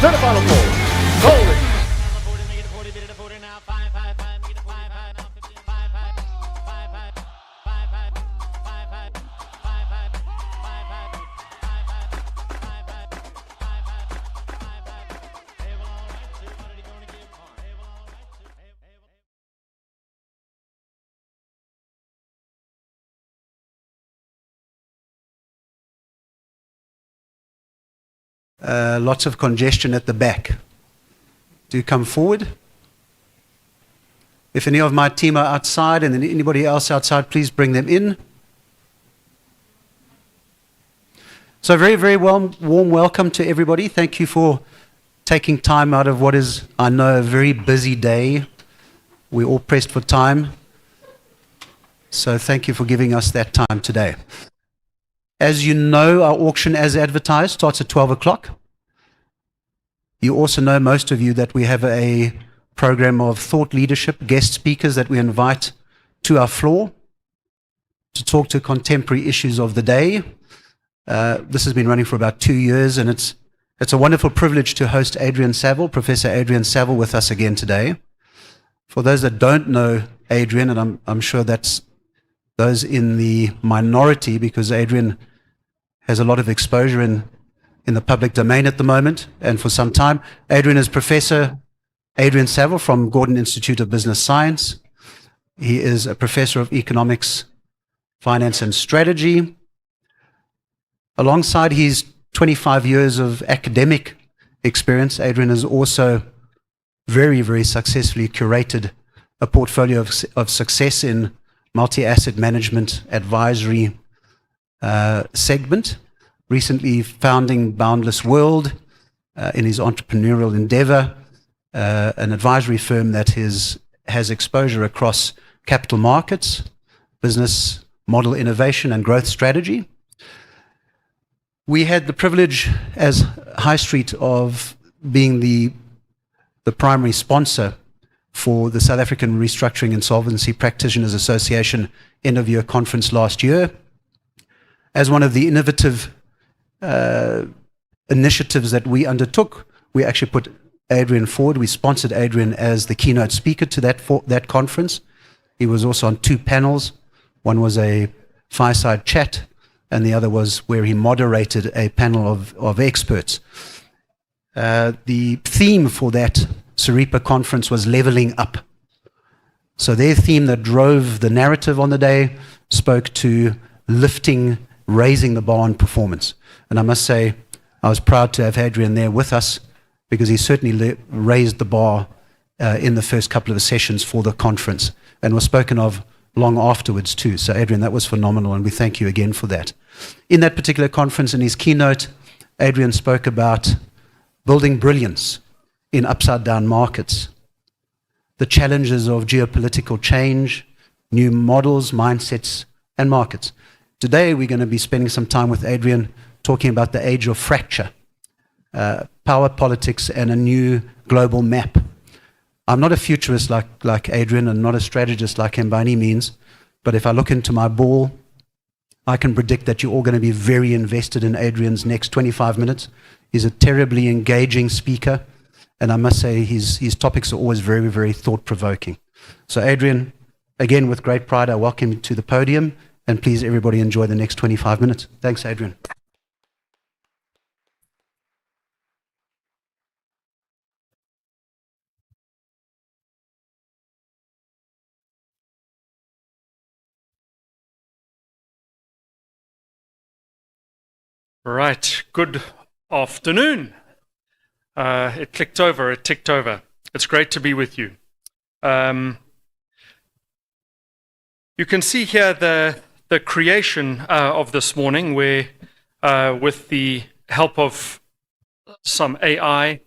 to the final four. Golden. Lots of congestion at the back. Do come forward. If any of my team are outside and anybody else outside, please bring them in. So very, very warm welcome to everybody. Thank you for taking time out of what is, I know, a very busy day. We're all pressed for time. So thank you for giving us that time today. As you know, our auction, as advertised, starts at 12 o'clock. You also know, most of you, that we have a program of thought leadership, guest speakers that we invite to our floor to talk to contemporary issues of the day. This has been running for about 2 years, and it's a wonderful privilege to host Adrian Saville, Professor Adrian Saville, with us again today. For those that don't know Adrian, and I'm sure that's those in the minority, because Adrian has a lot of exposure in the public domain at the moment and for some time. Adrian is Professor Adrian Saville from Gordon Institute of Business Science. He is a professor of economics, finance and strategy. Alongside his 25 years of academic experience, Adrian has also very, very successfully curated a portfolio of success in multi-asset management advisory segment, recently founding Boundless World in his entrepreneurial endeavor, an advisory firm that has exposure across capital markets, business model innovation and growth strategy. We had the privilege as High Street of being the primary sponsor for the South African Restructuring Insolvency Practitioners Association end-of-year conference last year. As one of the innovative initiatives that we undertook, we actually put Adrian forward. We sponsored Adrian as the keynote speaker to that conference. He was also on 2 panels. One was a fireside chat, and the other was where he moderated a panel of experts. The theme for that Saripa conference was leveling up. So their theme that drove the narrative on the day spoke to lifting, raising the bar on performance. And I must say, I was proud to have Adrian there with us, because he certainly raised the bar in the first couple of sessions for the conference, and was spoken of long afterwards too. So Adrian, that was phenomenal, and we thank you again for that. In that particular conference, in his keynote, Adrian spoke about building brilliance in upside-down markets, the challenges of geopolitical change, new models, mindsets, and markets. Today, we're going to be spending some time with Adrian talking about the age of fracture, power politics, and a new global map. I'm not a futurist like Adrian, and not a strategist like him by any means, but if I look into my ball, I can predict that you're all going to be very invested in Adrian's next 25 minutes. He's a terribly engaging speaker, and I must say his topics are always very, very thought-provoking. So Adrian, again, with great pride, I welcome you to the podium, and please, everybody, enjoy the next 25 minutes. Thanks, Adrian. Right, good afternoon. It ticked over. It's great to be with you. You can see here the creation of this morning, where with the help of some AI,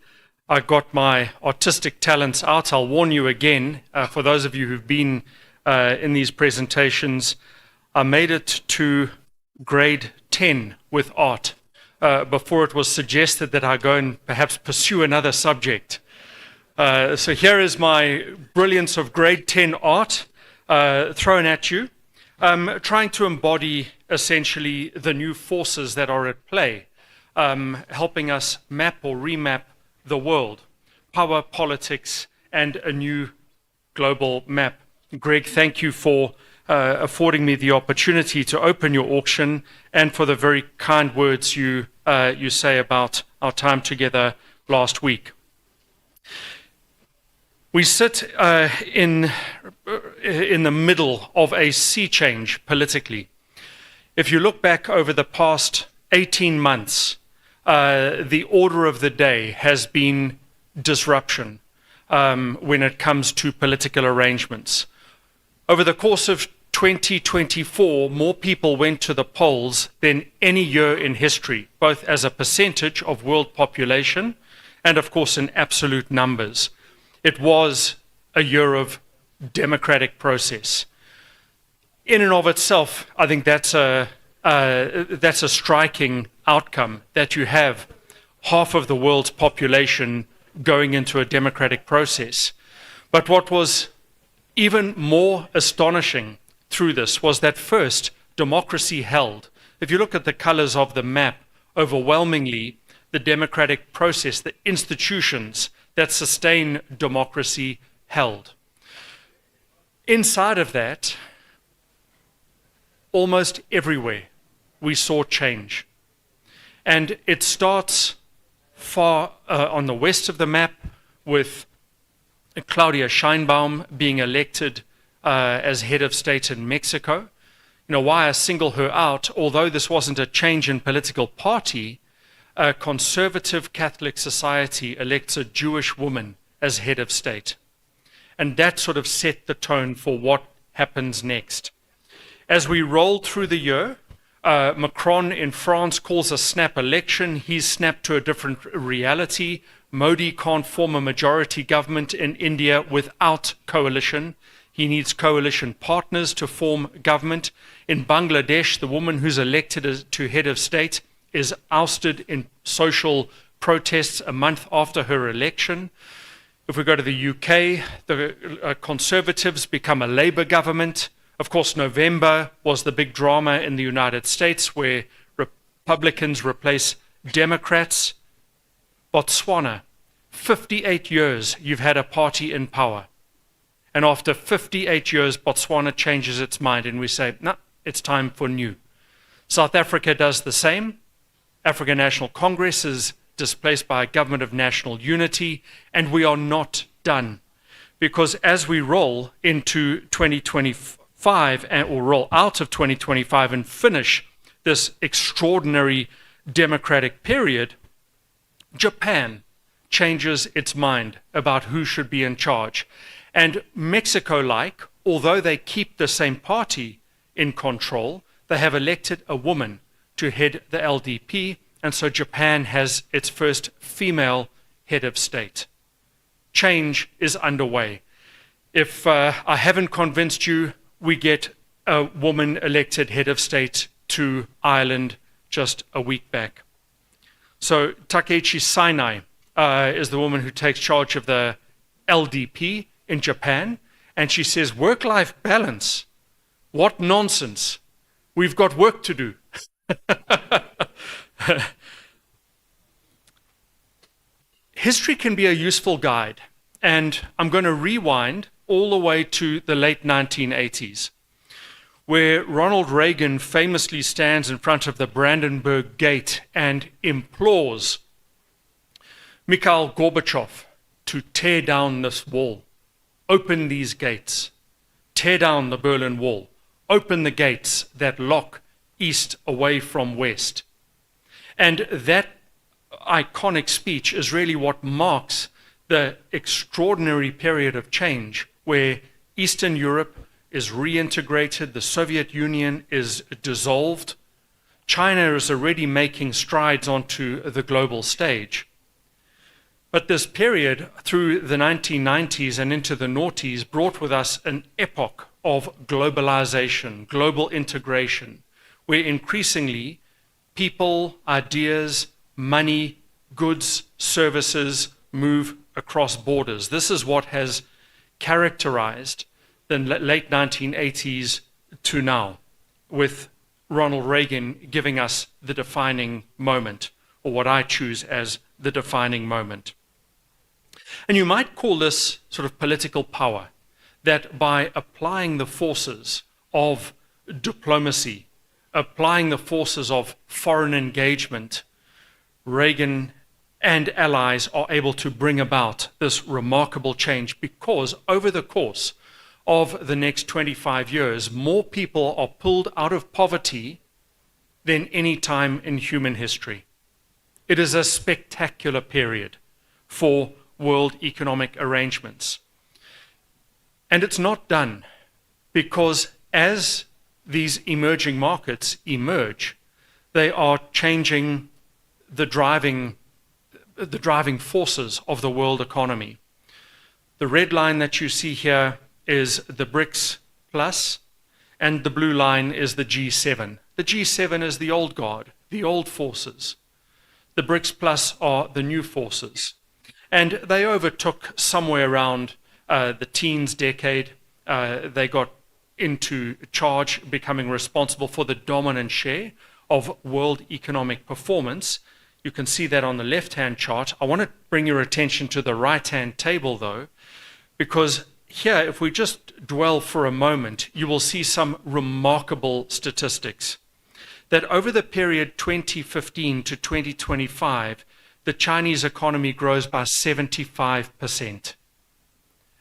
I got my artistic talents out. I'll warn you again, for those of you who've been in these presentations, I made it to grade 10 with art before it was suggested that I go and perhaps pursue another subject. So here is my brilliance of grade 10 art thrown at you, trying to embody essentially the new forces that are at play, helping us map or remap the world, power, politics, and a new global map. Greg, thank you for affording me the opportunity to open your auction and for the very kind words you say about our time together last week. We sit in the middle of a sea change politically. If you look back over the past 18 months, the order of the day has been disruption when it comes to political arrangements. Over the course of 2024, more people went to the polls than any year in history, both as a percentage of world population and, of course, in absolute numbers. It was a year of democratic process. In and of itself, I think that's a striking outcome, that you have half of the world's population going into a democratic process. But what was even more astonishing through this was that first, democracy held. If you look at the colors of the map, overwhelmingly, the democratic process, the institutions that sustain democracy held. Inside of that, almost everywhere, we saw change. And it starts far on the west of the map with Claudia Sheinbaum being elected as head of state in Mexico. You know, why I single her out, although this wasn't a change in political party, a conservative Catholic society elects a Jewish woman as head of state. And that sort of set the tone for what happens next. As we rolled through the year, Macron in France calls a snap election. He's snapped to a different reality. Modi can't form a majority government in India without coalition. He needs coalition partners to form government. In Bangladesh, the woman who's elected as to head of state is ousted in social protests a month after her election. If we go to the UK, the Conservatives become a Labour government. Of course, November was the big drama in the United States where Republicans replace Democrats. Botswana, 58 years you've had a party in power. And after 58 years, Botswana changes its mind and we say, no, it's time for new. South Africa does the same. African National Congress is displaced by a government of national unity, and we are not done. Because as we roll into 2025, or roll out of 2025 and finish this extraordinary democratic period, Japan changes its mind about who should be in charge. And Mexico-like, although they keep the same party in control, they have elected a woman to head the LDP, and so Japan has its first female head of state. Change is underway. If I haven't convinced you, we get a woman elected head of state to Ireland just a week back. So Takeichi Sainai is the woman who takes charge of the LDP in Japan, and she says, work-life balance, what nonsense. We've got work to do. History can be a useful guide, and I'm going to rewind all the way to the late 1980s, where Ronald Reagan famously stands in front of the Brandenburg Gate and implores Mikhail Gorbachev to tear down this wall, open these gates, tear down the Berlin Wall, open the gates that lock East away from West. And that iconic speech is really what marks the extraordinary period of change where Eastern Europe is reintegrated, the Soviet Union is dissolved, China is already making strides onto the global stage. But this period through the 1990s and into the noughties brought with us an epoch of globalization, global integration, where increasingly people, ideas, money, goods, services move across borders. This is what has characterized the late 1980s to now, with Ronald Reagan giving us the defining moment, or what I choose as the defining moment. And you might call this sort of political power, that by applying the forces of diplomacy, applying the forces of foreign engagement, Reagan and allies are able to bring about this remarkable change, because over the course of the next 25 years, more people are pulled out of poverty than any time in human history. It is a spectacular period for world economic arrangements. And it's not done because as these emerging markets emerge, they are changing the driving forces of the world economy. The red line that you see here is the BRICS Plus, and the blue line is the G7. The G7 is the old guard, the old forces. The BRICS Plus are the new forces. And they overtook somewhere around the teens decade. They got into charge, becoming responsible for the dominant share of world economic performance. You can see that on the left-hand chart. I want to bring your attention to the right-hand table, though, because here, if we just dwell for a moment, you will see some remarkable statistics. That over the period 2015 to 2025, the Chinese economy grows by 75%.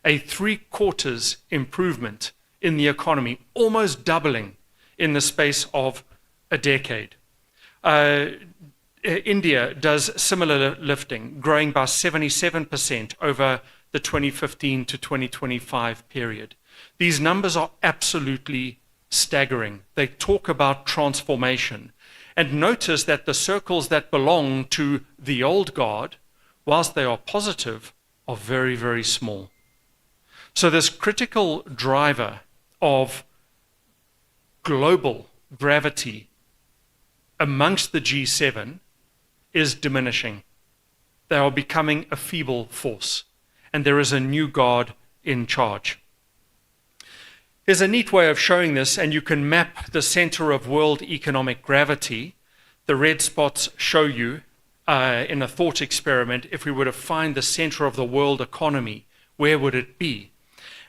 A 3/4 improvement in the economy, almost doubling in the space of a decade. India does similar lifting, growing by 77% over the 2015 to 2025 period. These numbers are absolutely staggering. They talk about transformation. And notice that the circles that belong to the old guard, whilst they are positive, are very, very small. So this critical driver of global gravity amongst the G7 is diminishing. They are becoming a feeble force, and there is a new guard in charge. There's a neat way of showing this, and you can map the center of world economic gravity. The red spots show you, in a thought experiment, if we were to find the center of the world economy, where would it be?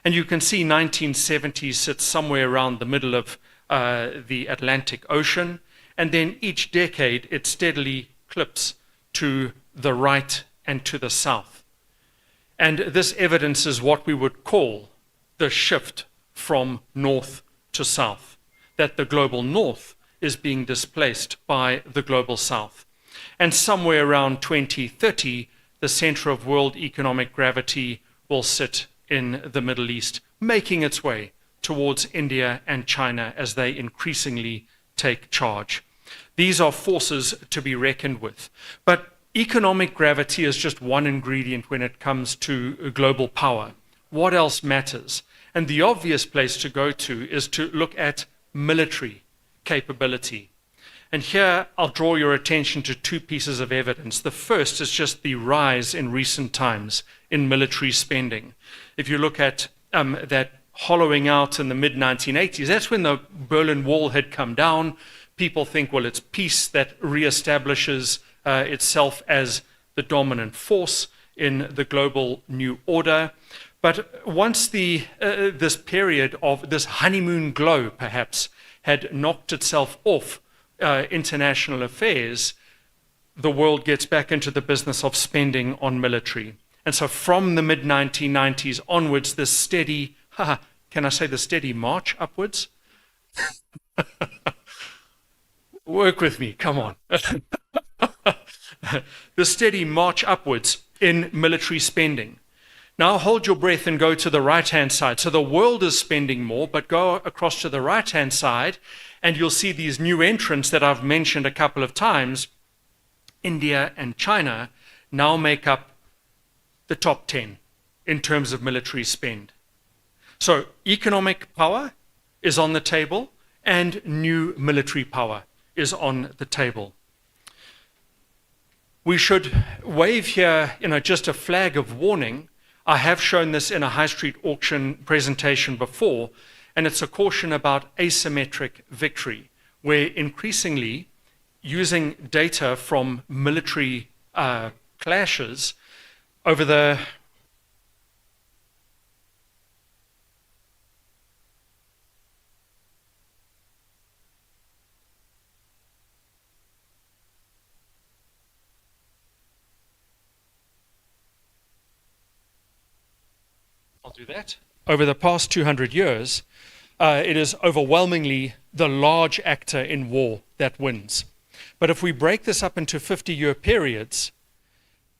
And you can see 1970 sits somewhere around the middle of the Atlantic Ocean, and then each decade it steadily clips to the right and to the south. And this evidences what we would call the shift from north to south, that the global north is being displaced by the global south. And somewhere around 2030, the center of world economic gravity will sit in the Middle East, making its way towards India and China as they increasingly take charge. These are forces to be reckoned with. But economic gravity is just one ingredient when it comes to global power. What else matters? And the obvious place to go to is to look at military capability. And here I'll draw your attention to two pieces of evidence. The first is just the rise in recent times in military spending. If you look at that hollowing out in the mid-1980s, that's when the Berlin Wall had come down. People think, well, it's peace that reestablishes itself as the dominant force in the global new order. But once this period of this honeymoon glow, perhaps, had knocked itself off international affairs, the world gets back into the business of spending on military. And so from the mid-1990s onwards, this steady, can I say the steady march upwards? Work with me, come on. The steady march upwards in military spending. Now hold your breath and go to the right-hand side. So the world is spending more, but go across to the right-hand side and you'll see these new entrants that I've mentioned a couple of times. India and China now make up the top 10 in terms of military spend. So economic power is on the table and new military power is on the table. We should wave here, just a flag of warning. I have shown this in a high street auction presentation before, and it's a caution about asymmetric victory, where increasingly using data from military clashes over the do that. Over the past 200 years, it is overwhelmingly the large actor in war that wins. But if we break this up into 50-year periods,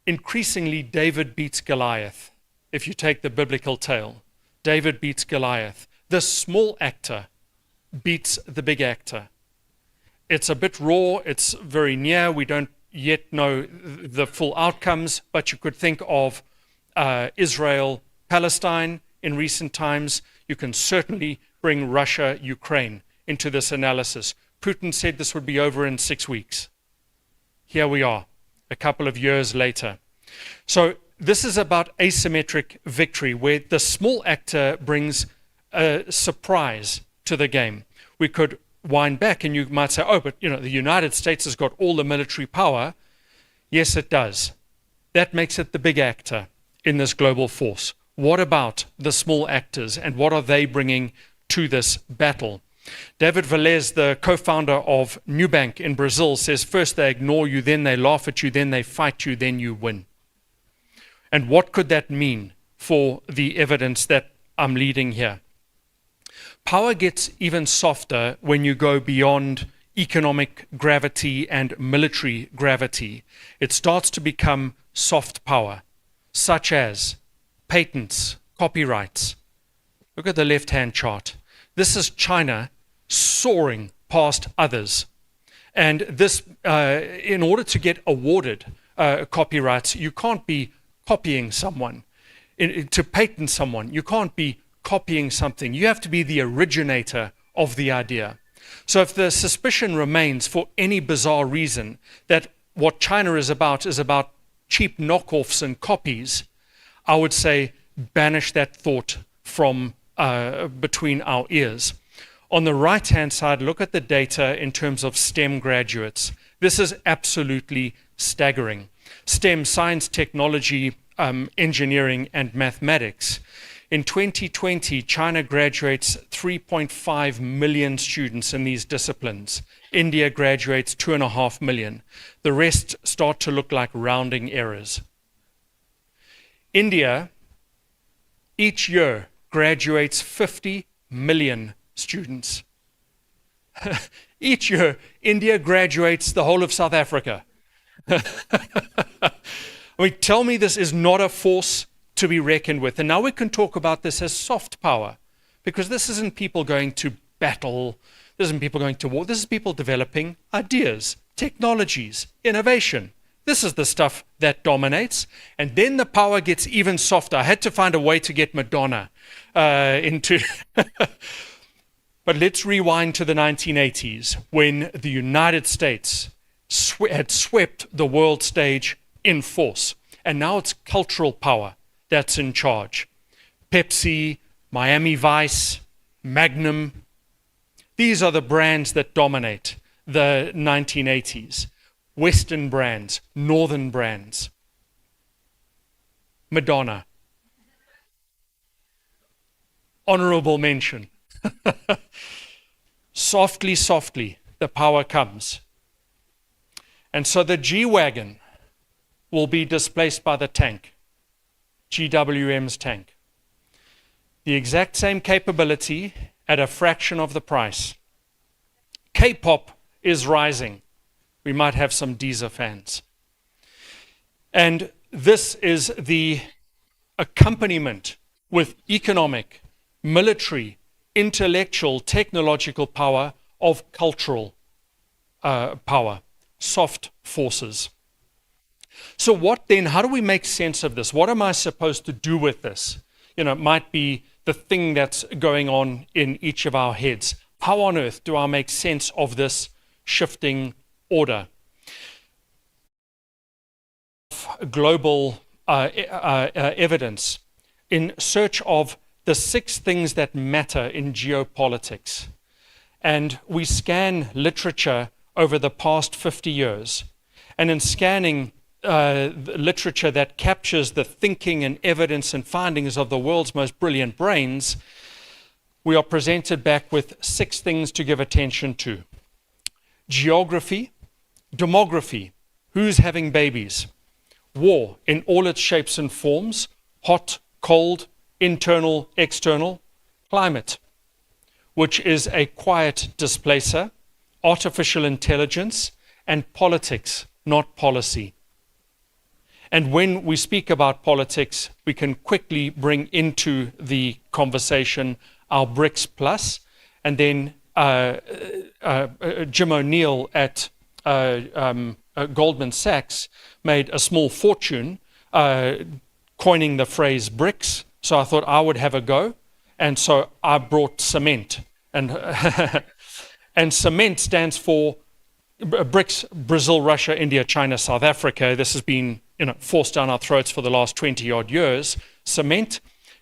increasingly David beats Goliath. If you take the biblical tale, David beats Goliath. The small actor beats the big actor. It's a bit raw, it's very near, we don't yet know the full outcomes, but you could think of Israel, Palestine in recent times. You can certainly bring Russia, Ukraine into this analysis. Putin said this would be over in 6 weeks. Here we are, a couple of years later. So this is about asymmetric victory, where the small actor brings a surprise to the game. We could wind back and you might say, oh, but the United States has got all the military power. Yes, it does. That makes it the big actor in this global force. What about the small actors, and what are they bringing to this battle? David Velez, the co-founder of Nubank in Brazil, says first they ignore you, then they laugh at you, then they fight you, then you win. And what could that mean for the evidence that I'm leading here? Power gets even softer when you go beyond economic gravity and military gravity. It starts to become soft power, such as patents, copyrights. Look at the left-hand chart. This is China soaring past others. And this, in order to get awarded copyrights, you can't be copying someone. To patent someone, you can't be copying something. You have to be the originator of the idea. So if the suspicion remains for any bizarre reason that what China is about cheap knockoffs and copies, I would say banish that thought from between our ears. On the right-hand side, look at the data in terms of STEM graduates. This is absolutely staggering. STEM, science, technology, engineering, and mathematics. In 2020, China graduates 3.5 million students in these disciplines. India graduates 2.5 million. The rest start to look like rounding errors. India, each year, graduates 50 million students. Each year, India graduates the whole of South Africa. I mean, tell me this is not a force to be reckoned with. And now we can talk about this as soft power, because this isn't people going to battle, this isn't people going to war, this is people developing ideas, technologies, innovation. This is the stuff that dominates. And then the power gets even softer. I had to find a way to get Madonna into... But let's rewind to the 1980s, when the United States had swept the world stage in force. And now it's cultural power that's in charge. Pepsi, Miami Vice, Magnum. These are the brands that dominate the 1980s. Western brands, Northern brands. Madonna. Honorable mention. Softly, softly, the power comes. And so the G-Wagon will be displaced by the tank, GWM's tank. The exact same capability at a fraction of the price. K-pop is rising. We might have some Deezer fans. And this is the accompaniment with economic, military, intellectual, technological power of cultural power, soft forces. So what then, how do we make sense of this? What am I supposed to do with this? It might be the thing that's going on in each of our heads. How on earth do I make sense of this shifting order? Global evidence in search of the 6 things that matter in geopolitics. And we scan literature over the past 50 years. And in scanning literature that captures the thinking and evidence and findings of the world's most brilliant brains, we are presented back with 6 things to give attention to. Geography, demography, who's having babies, war in all its shapes and forms, hot, cold, internal, external, climate, which is a quiet displacer, artificial intelligence, and politics, not policy. And when we speak about politics, we can quickly bring into the conversation our BRICS Plus, and then Jim O'Neill at Goldman Sachs made a small fortune coining the phrase BRICS. So I thought I would have a go, and so I brought cement. And and cement stands for BRICS: Brazil, Russia, India, China, South Africa. This has been forced down our throats for the last 20-odd years. Cement,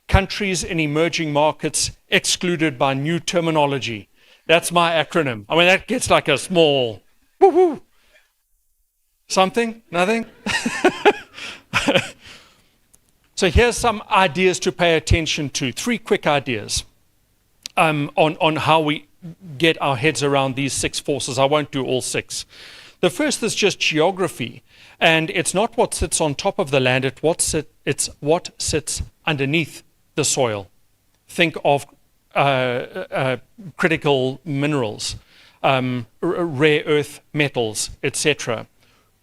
countries in emerging markets excluded by new terminology. That's my acronym. I mean, that gets like a small woo-woo. Something? Nothing? So here's some ideas to pay attention to. 3 quick ideas on how we get our heads around these 6 forces. I won't do all 6. The first is just geography. And it's not what sits on top of the land, it's what sits underneath the soil. Think of critical minerals, rare earth metals, etc.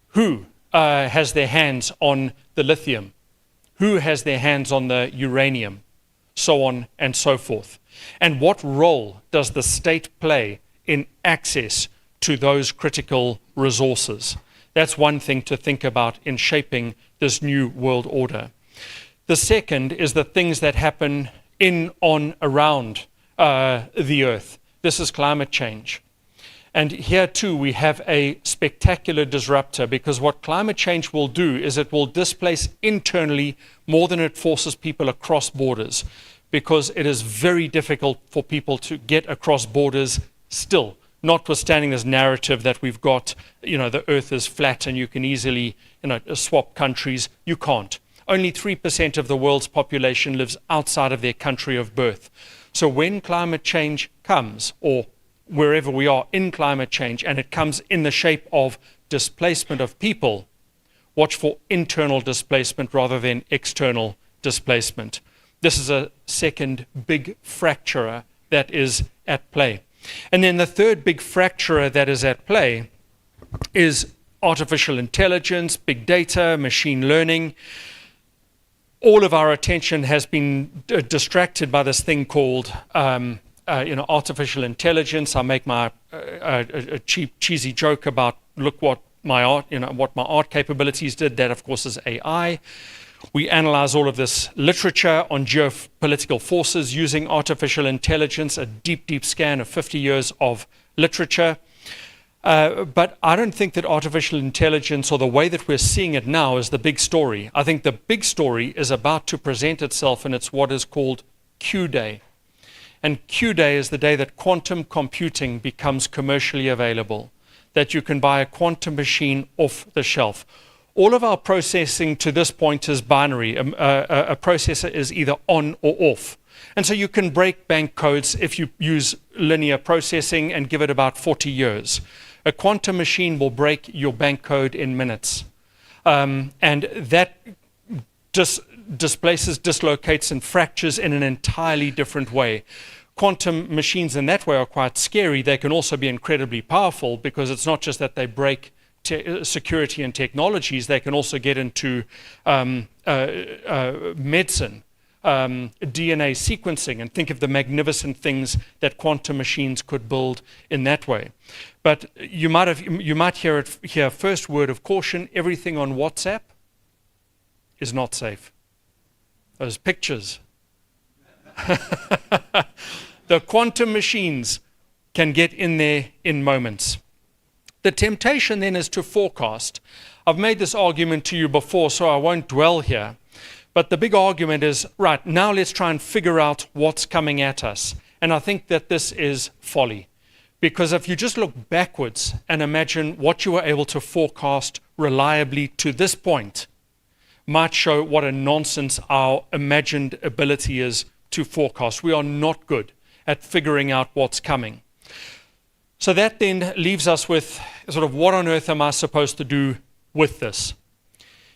Who has their hands on the lithium? Who has their hands on the uranium? So on and so forth. And what role does the state play in access to those critical resources? That's one thing to think about in shaping this new world order. The second is the things that happen in, on, around the earth. This is climate change. And here too we have a spectacular disruptor, because what climate change will do is it will displace internally more than it forces people across borders, because it is very difficult for people to get across borders still, notwithstanding this narrative that we've got, the earth is flat and you can easily, swap countries. You can't. Only 3% of the world's population lives outside of their country of birth. So when climate change comes, or wherever we are in climate change, and it comes in the shape of displacement of people, watch for internal displacement rather than external displacement. This is a second big fracturer that is at play. And then the third big fracturer that is at play is artificial intelligence, big data, machine learning. All of our attention has been distracted by this thing called artificial intelligence. I make my a cheap, cheesy joke about look what my art capabilities did. That, of course, is AI. We analyze all of this literature on geopolitical forces using artificial intelligence, a deep, deep scan of 50 years of literature. But I don't think that artificial intelligence, or the way that we're seeing it now, is the big story. I think the big story is about to present itself, and it's what is called Q-Day. And Q-Day is the day that quantum computing becomes commercially available, that you can buy a quantum machine off the shelf. All of our processing to this point is binary. A processor is either on or off. And so you can break bank codes if you use linear processing and give it about 40 years. A quantum machine will break your bank code in minutes. And that displaces, dislocates, and fractures in an entirely different way. Quantum machines in that way are quite scary. They can also be incredibly powerful, because it's not just that they break security and technologies, they can also get into medicine, DNA sequencing, and think of the magnificent things that quantum machines could build in that way. But you might hear first word of caution: everything on WhatsApp is not safe. Those pictures. The quantum machines can get in there in moments. The temptation then is to forecast. I've made this argument to you before, so I won't dwell here. But the big argument is, right, now let's try and figure out what's coming at us. And I think that this is folly. Because if you just look backwards and imagine what you were able to forecast reliably to this point, might show what a nonsense our imagined ability is to forecast. We are not good at figuring out what's coming. So that then leaves us with sort of, what on earth am I supposed to do with this?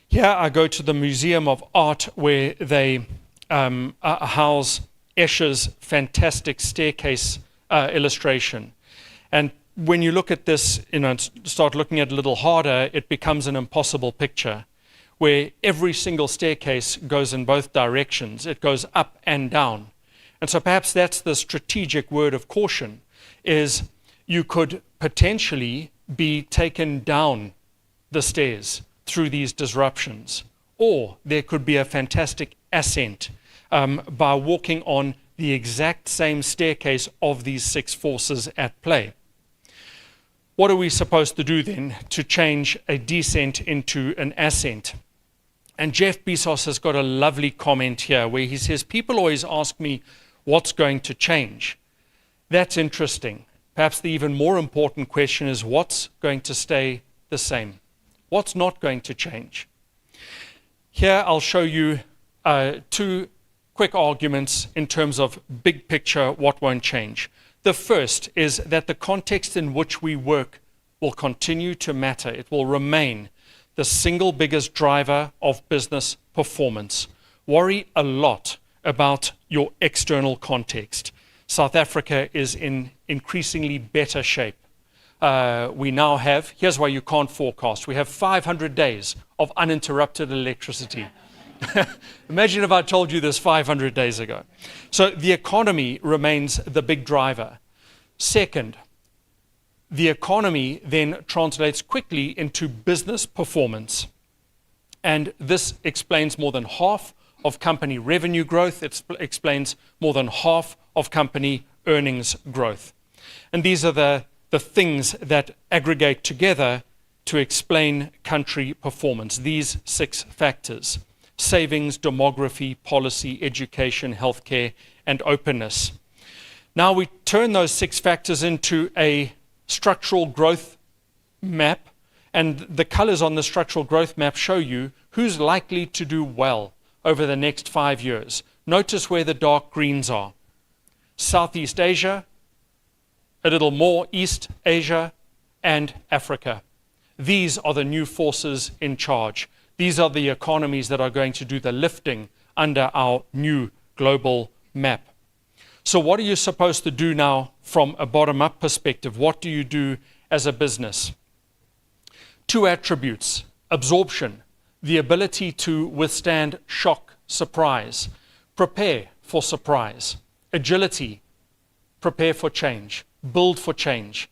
Here I go to the Museum of Art, where they Howes Escher's fantastic staircase illustration. And when you look at this, start looking at it a little harder, it becomes an impossible picture where every single staircase goes in both directions. It goes up and down. And so perhaps that's the strategic word of caution, is you could potentially be taken down the stairs through these disruptions, or there could be a fantastic ascent by walking on the exact same staircase of these 6 forces at play. What are we supposed to do then to change a descent into an ascent? And Jeff Bezos has got a lovely comment here where he says, people always ask me what's going to change. That's interesting. Perhaps the even more important question is what's going to stay the same? What's not going to change? Here I'll show you 2 quick arguments in terms of big picture, what won't change. The first is that the context in which we work will continue to matter. It will remain the single biggest driver of business performance. Worry a lot about your external context. South Africa is in increasingly better shape. We now have, here's why you can't forecast, we have 500 days of uninterrupted electricity. Imagine if I told you this 500 days ago. So the economy remains the big driver. Second, the economy then translates quickly into business performance. And this explains more than half of company revenue growth. It explains more than half of company earnings growth. And these are the things that aggregate together to explain country performance, these 6 factors: savings, demography, policy, education, healthcare, and openness. Now we turn those 6 factors into a structural growth map, and the colors on the structural growth map show you who's likely to do well over the next 5 years. Notice where the dark greens are. Southeast Asia, a little more East Asia, and Africa. These are the new forces in charge. These are the economies that are going to do the lifting under our new global map. So what are you supposed to do now from a bottom-up perspective? What do you do as a business? 2 attributes: absorption, the ability to withstand shock, surprise, prepare for surprise; agility, prepare for change, build for change;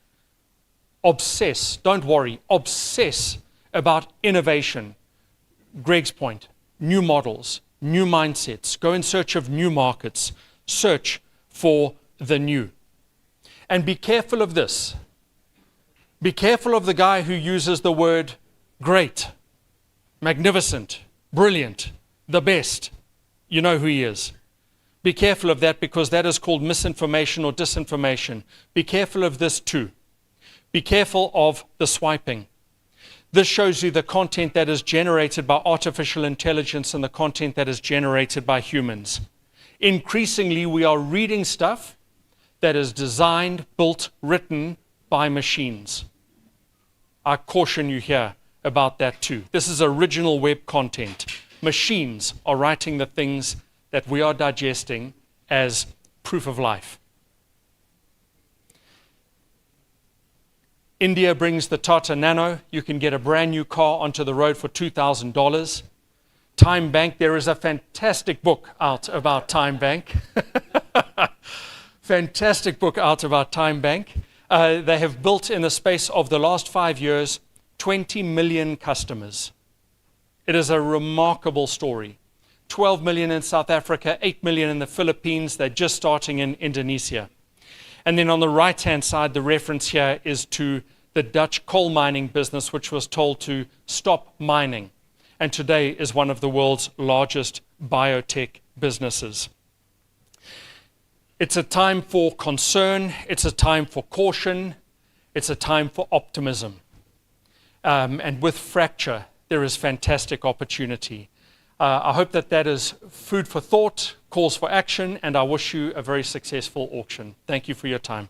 obsess, don't worry, obsess about innovation. Greg's point, new models, new mindsets, go in search of new markets, search for the new. And be careful of this. Be careful of the guy who uses the word great, magnificent, brilliant, the best. You know who he is. Be careful of that, because that is called misinformation or disinformation. Be careful of this too. Be careful of the swiping. This shows you the content that is generated by artificial intelligence and the content that is generated by humans. Increasingly, we are reading stuff that is designed, built, written by machines. I caution you here about that too. This is original web content. Machines are writing the things that we are digesting as proof of life. India brings the Tata Nano. You can get a brand new car onto the road for $2,000. Time Bank, there is a fantastic book out about Time Bank. Fantastic book out about Time Bank. They have built in the space of the last 5 years 20 million customers. It is a remarkable story. 12 million in South Africa, 8 million in the Philippines. They're just starting in Indonesia. And then on the right-hand side, the reference here is to the Dutch coal mining business, which was told to stop mining, and today is one of the world's largest biotech businesses. It's a time for concern. It's a time for caution. It's a time for optimism. And with fracture, there is fantastic opportunity. I hope that is food for thought, calls for action, and I wish you a very successful auction. Thank you for your time.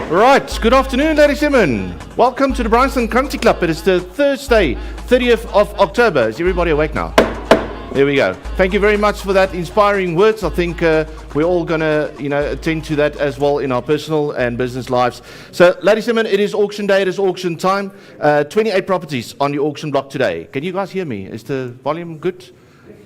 Right, good afternoon, ladies and gentlemen. Welcome to the Bryanston Country Club. It is the Thursday, 30th of October. Is everybody awake now? There we go. Thank you very much for that inspiring words. I think we're all going to, attend to that as well in our personal and business lives. So, ladies and gentlemen, it is auction day. It is auction time. 28 properties on the auction block today. Can you guys hear me? Is the volume good?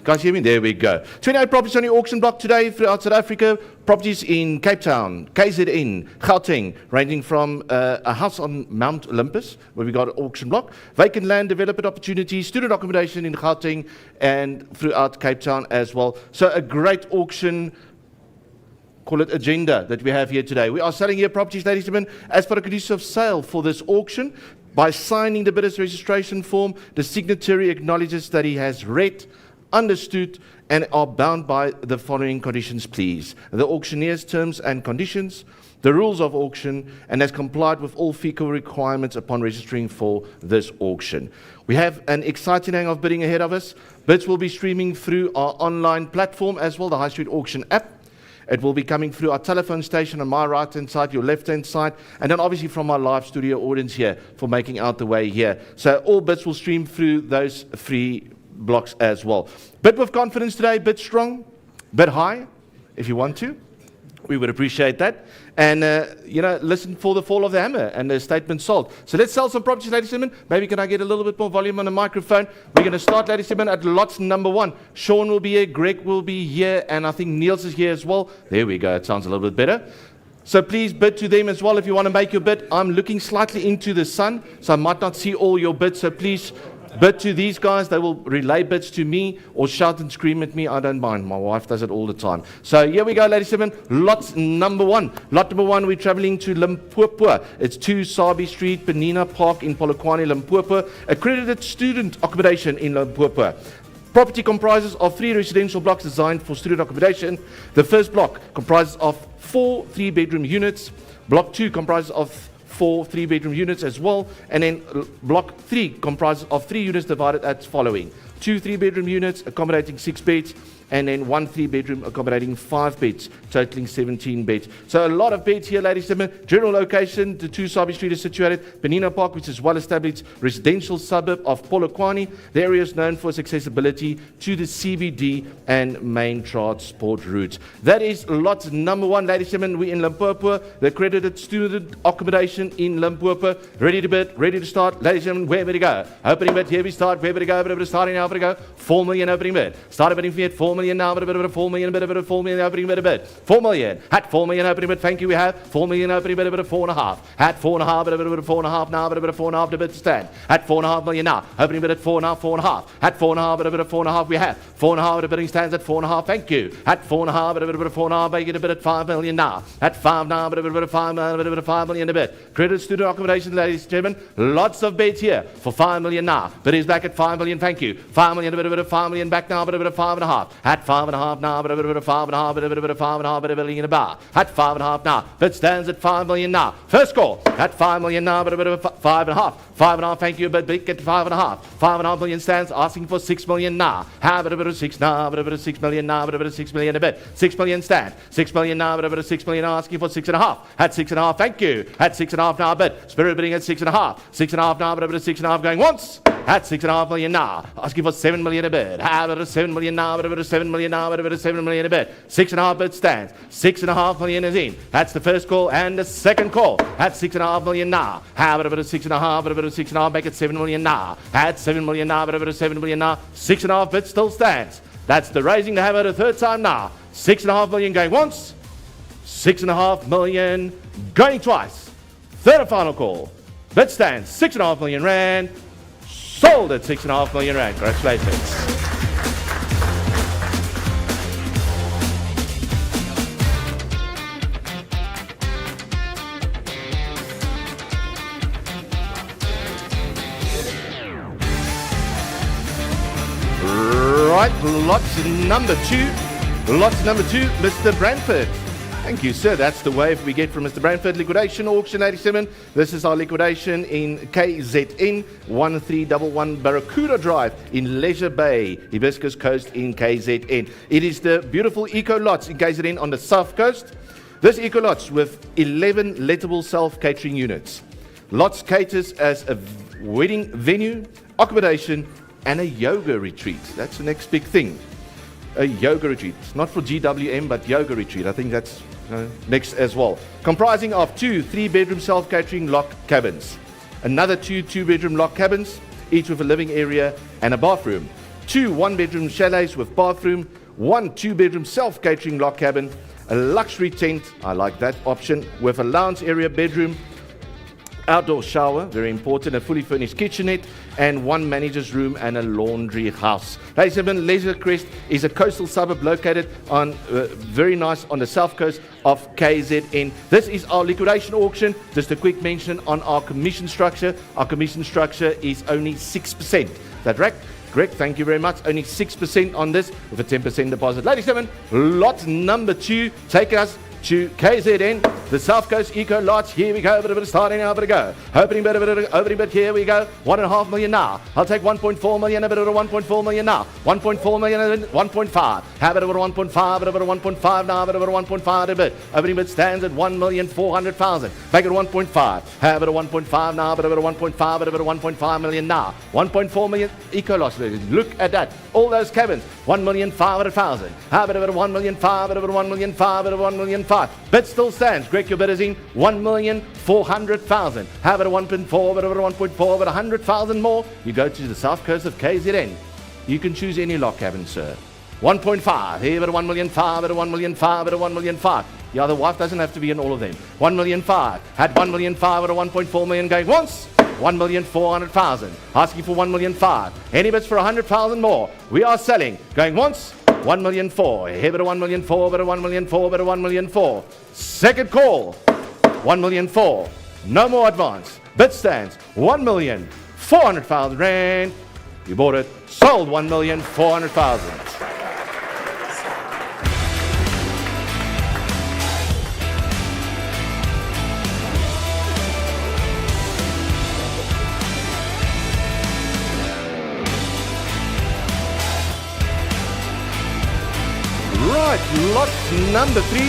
Guys hear me? There we go. 28 properties on the auction block today throughout South Africa. Properties in Cape Town, KZN, Gauteng, ranging from a house on Mount Olympus, where we got an auction block, vacant land, development opportunities, student accommodation in Gauteng, and throughout Cape Town as well. So a great auction, call it agenda, that we have here today. We are selling here properties, ladies and gentlemen, as per a condition of sale for this auction. By signing the bidder's registration form, the signatory acknowledges that he has read, understood, and are bound by the following conditions, please. The auctioneer's terms and conditions, the rules of auction, and has complied with all FICO requirements upon registering for this auction. We have an exciting hang of bidding ahead of us. Bids will be streaming through our online platform as well, the High Street Auction app. It will be coming through our telephone station on my right-hand side, your left-hand side, and then obviously from our live studio audience here for making out the way here. So all bids will stream through those three blocks as well. Bid with confidence today, bid strong, bid high, if you want to. We would appreciate that. And, listen for the fall of the hammer and the statement sold. So let's sell some properties, ladies and gentlemen. Maybe can I get a little bit more volume on the microphone? We're going to start, ladies and gentlemen, at lots number 1. Sean will be here, Greg will be here, and I think Niels is here as well. There we go. It sounds a little bit better. So please bid to them as well if you want to make your bid. I'm looking slightly into the sun, so I might not see all your bids. So please bid to these guys. They will relay bids to me or shout and scream at me. I don't mind. My wife does it all the time. So here we go, ladies and gentlemen. Lot number 1. Lot number 1, we're traveling to Limpopo. It's 2 Sabi Street, Penina Park in Polokwane, Limpopo. Accredited student accommodation in Limpopo. Property comprises of 3 residential blocks designed for student accommodation. The first block comprises of 4 3-bedroom units. Block 2 comprises of 4 3-bedroom units as well, and then block 3 comprises of 3 units divided as following: 2 3-bedroom units accommodating 6 beds, and then 1 3-bedroom accommodating 5 beds, totaling 17 beds. So a lot of beds here, ladies and gentlemen. General location, the 2 Sabi Street is situated. Penina Park, which is a well-established residential suburb of Polokwane. The area is known for its accessibility to the CBD and main transport routes. That is lot number 1, ladies and gentlemen. We're in Limpopo, the accredited student accommodation in Limpopo. Ready to bid, ready to start. Ladies and gentlemen, where we go? Opening bid, here we start. Where we go? Starting now, we go. 4 million opening bid. Started bidding for 4 million now, but a bit of a 4 million, bit of a 4 million opening bid, a bit. 4 million. At 4 million opening bid, thank you, we have 4 million opening bid, a bit of 4.5. At 4.5, but a bit of 4.5 now, but a bit of 4.5 to bid to stand. At 4.5 million now, opening bid at 4.5, 4.5. At 4.5, but a bit of 4.5 we have. 4.5, the bidding stands at 4.5, thank you. At 4.5, but a bit of 4.5, make it a bit at 5 million now. At 5 now, but a bit of 5 million, a bit of 5 million a bit. Credit student accommodation, ladies and gentlemen. Lots of beds here for 5 million now. But he's back at 5 million, thank you. 5 million, a bit of 5 million back now, but a bit of 5.5. At 5.5 now, but a bit of 5.5, but a bit of 5.5, but a million in a bar. At 5.5 now, bid stands at 5 million now. First call at 5 million now, but a bit of 5.5. 5.5, thank you, but big at 5.5. 5.5 million stands asking for 6 million now. Have a bit of 6 now, but a bit of 6 million now, but a bit of 6 million a bit. 6 million stand. 6 million now, but a bit of 6 million asking for 6.5. At 6.5, thank you. At 6.5 now, bid. Spirit bidding at 6.5. 6.5 now, but a bit of 6.5 going once. At 6.5 million now, asking for 7 million a bid. Have a bit of 7 million now, but a bit of 7 million now, but a bit of 7 million a bid. 6.5 bid stands. 6.5 million is in. That's the first call and the second call. At 6.5 million now. Have a bit of 6.5, but a bit of 6.5, make it 7 million now. At 7 million now, but a bit of 7 million now. 6.5 bid still stands. That's the raising the hammer the third time now. 6.5 million going once. 6.5 million going twice. Third and final call. Bid stands 6.5 million rand. Sold at 6.5 million rand. Congratulations. Right, lots number 2. Lots number 2, Mr. Brandford. Thank you, sir. That's the wave we get from Mr. Brandford. Liquidation auction 87. This is our liquidation in KZN 1311 Barracuda Drive in Leisure Bay, Hibiscus Coast in KZN. It is the beautiful eco lots in KZN on the south coast. This eco lots with 11 lettable self-catering units. Lots caters as a wedding venue, accommodation, and a yoga retreat. That's the next big thing. A yoga retreat. It's not for GWM, but yoga retreat. I think that's next as well. Comprising of 2 3-bedroom self-catering lock cabins. Another 2 2-bedroom lock cabins, each with a living area and a bathroom. 2 1-bedroom chalets with bathroom. 1 2-bedroom self-catering lock cabin. A luxury tent, I like that option, with a lounge area, bedroom, outdoor shower, very important, a fully furnished kitchenette, and 1 manager's room and a laundry house. Ladies and gentlemen, Leisure Crest is a coastal suburb located on very nice on the south coast of KZN. This is our liquidation auction. Just a quick mention on our commission structure. Our commission structure is only 6%. Is that right? Correct, thank you very much. Only 6% on this with a 10% deposit. Ladies and gentlemen, lot number 2, take us to KZN, the South Coast Eco Lots. Here we go, bit of starting now, bit of go. Opening bit, here we go. 1.5 million now. I'll take 1.4 million, a bit of 1.4 million now. 1.4 million, 1.5. Have it over 1.5, bit over 1.5 now, bit over 1.5 a bit. Opening bit stands at 1,400,000. Make it 1.5. Have it at 1.5 now, bit over 1.5, bit over 1.5 million now. 1.4 million Eco Lots. Look at that. All those cabins, 1,500,000. Have it over 1,500,000, bit over 1,500,000, bit over 1,500,000. Bid still stands. Greg, your bid is in 1,400,000. Have it at 1.4, bit over 1.4, but 100,000 more. You go to the south coast of KZN. You can choose any lock cabin, sir. 1.5. Here, but 1,500,000, but 1,500,000, but 1,500,000. Yeah, the wife doesn't have to be in all of them. 1,500,000. Had 1,500,000 at 1.4 million going once. 1,400,000. Asking for 1,500,000. Any bids for 100,000 more. We are selling. Going once. 1,400,000. Here, but 1,400,000, but 1,400,000, but 1,400,000. Second call. 1,400,000. No more advance. Bid stands 1,400,000 rand. You bought it. Sold 1,400,000. Right, lot number 3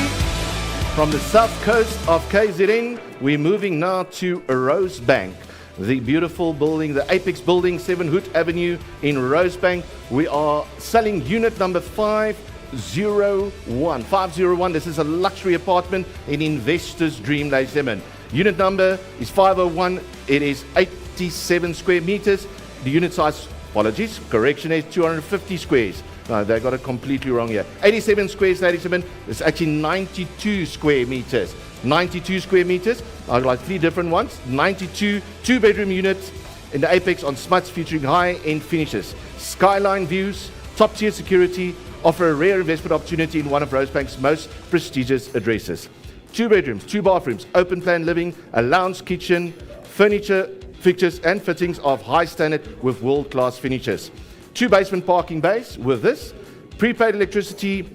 from the south coast of KZN. We're moving now to Rosebank, the beautiful building, the Apex building, 7 Hood Avenue in Rosebank. We are selling unit number 501. 501, this is a luxury apartment, an investor's dream, ladies and gentlemen. Unit number is 501. It is 87 square meters. The unit size, apologies, correction is 250 squares. No, they got it completely wrong here. 87 squares, ladies and gentlemen. It's actually 92 square meters. 92 square meters. I've got 3 different ones. 92 2-bedroom units in the Apex on Smuts, featuring high-end finishes. Skyline views, top-tier security, offer a rare investment opportunity in one of Rosebank's most prestigious addresses. 2 bedrooms, 2 bathrooms, open-plan living, a lounge kitchen, furniture, fixtures and fittings of high standard with world-class finishes. 2 basement parking bays with this, prepaid electricity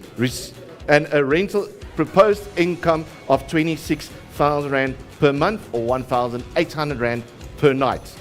and a rental proposed income of 26,000 Rand per month or 1,800 Rand per night.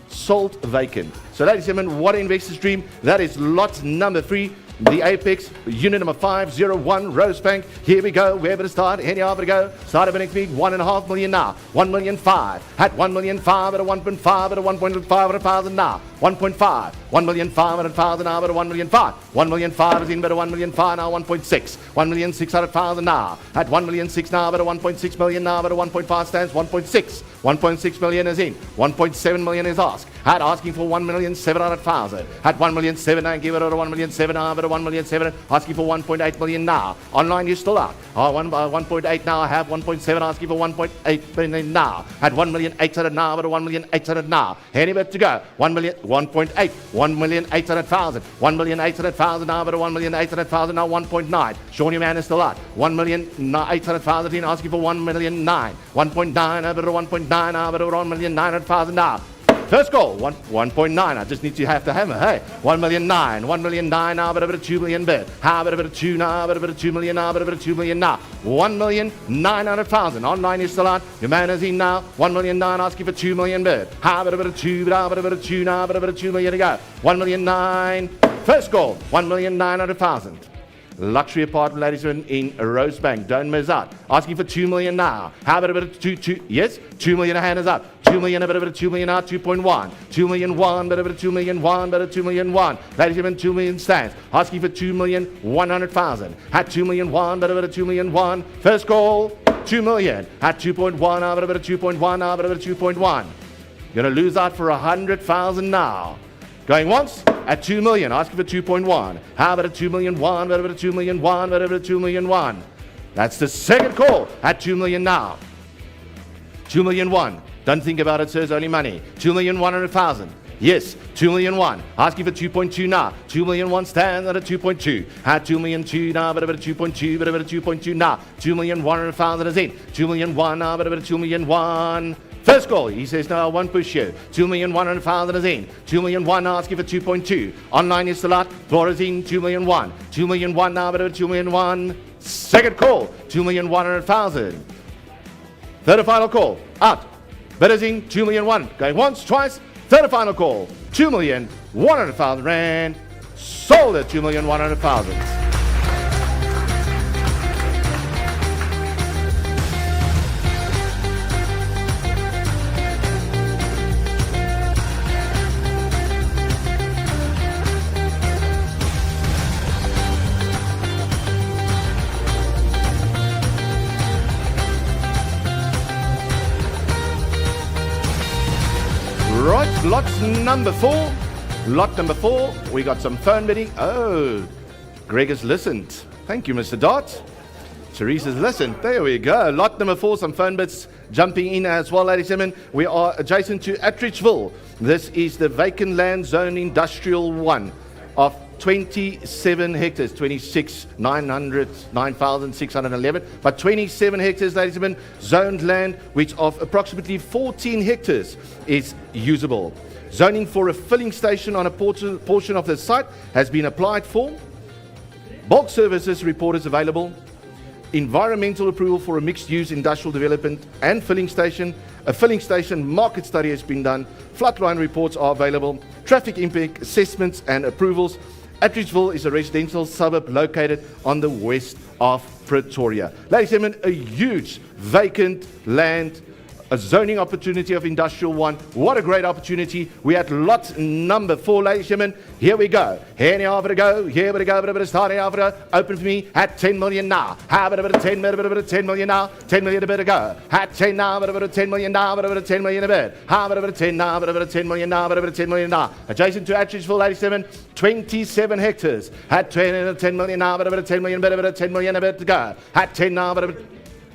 Sold vacant. So ladies and gentlemen, what an investor's dream. That is lot number 3. The Apex, unit number 501, Rosebank. Here we go. We're able to start. Any hour to go. Start over next week. 1.5 million now. 1,500,000. At 1,500,000 at a 1.5 at a 1,500,000 now. 1.5. 1,500,000 now at a 1,500,000. 1,500,000 is in but a 1,500,000 now. 1.6. 1,600,000 now. At 1,600,000 now but a 1.6 million now but a 1.5 stands 1.6. 1.6 million is in. 1.7 million is asked. At asking for 1,700,000. At 1,700,000 give it over 1,700,000 but a 1,700,000 asking for 1.8 million now. Online you still out. 1.8 now. I have 1.7 asking for 1.8 million now. At 1,800,000 now but a 1,800,000 now. Any bit to go. 1.8. 1,800,000. 1,800,000 now but a 1,800,000 now 1.9. Shawnee man is still out. 1,800,000 in asking for 1,900,000. 1.9 over 1.9 now but a 1,900,000 now. First call, 1.9. I just need to have the hammer. Hey, 1,900,000. 1,900,000 now, but over 2 million bid. How about over 2 now, but over 2 million now, but over 2 million now. 1,900,000. Online is still out. Your man is in now. 1,900,000 asking for 2 million bid. How about over 2 now, but over 2 now, but over 2 million to go. 1,900,000. First call, 1,900,000. luxury apartment, ladies and gentlemen, in Rosebank. Don't miss out. Asking for 2 million now. How about a bit of 2? Yes, 2 million. A hand is up. 2 million, a bit of 2 million now. 2.1. 2 million 1, bit of 2 million 1, bit of 2 million 1. Ladies and gentlemen, 2 million stands. Asking for 2,100,000. At 2 million 1, bit of 2 million 1. First call. 2 million. At 2.1, now, bit of 2.1, now, bit of 2.1. You're going to lose out for 100,000 now. Going once at 2 million, asking for 2.1. How about a 2 million 1, what about a 2 million 1, what about a 2 million 1? That's the second call at 2 million now. 2 million 1. Don't think about it, sir, it's only money. 2,100,000. Yes, 2 million 1. Asking for 2.2 now. 2 million 1 stands at a 2.2. At 2 million 2 now, but about a 2.2, but about a 2.2 now. 2,100,000 is in. 2 million 1 now, but about a 2 million 1. First call, he says, no, I won't push you. 2,100,000 is in. 2 million 1 asking for 2.2. Online is still out. Floor is in. 2 million 1. 2 million 1 now, but 2 million 1. Second call, 2,100,000. Third and final call, out. Bidders in. 2 million 1. Going once, twice. Third and final call, 2,100,000 rand. Sold at 2,100,000. Right, lot number 4. Lot number 4, we got some phone bidding. Oh, Greg has listened. Thank you, Mr. Dart. Therese has listened. There we go. Lot number 4, some phone bids jumping in as well, ladies and gentlemen. We are adjacent to Attridgeville. This is the vacant land zone industrial 1 of 27 hectares, 9,611, but 27 hectares, ladies and gentlemen, zoned land, which of approximately 14 hectares is usable. Zoning for a filling station on a portion of the site has been applied for. Bulk services report is available. Environmental approval for a mixed-use industrial development and filling station. A filling station market study has been done. Floodline reports are available. Traffic impact assessments and approvals. Attridgeville is a residential suburb located on the west of Pretoria. Ladies and gentlemen, a huge vacant land, a zoning opportunity of Industrial 1. What a great opportunity. We had lot number 4, ladies and gentlemen. Here we go. Here we go. Here we go. But starting off open for me at 10 million now. How about a 10 million now? 10 million a bit ago. At 10 now, but about a 10 million now, but about a 10 million a bit. How about a 10 now, but about a 10 million now, but about a 10 million now. Adjacent to Attridgeville, ladies and gentlemen, 27 hectares. At 10 million now, but about a 10 million, but about a 10 million a bit to go. At 10 now, but about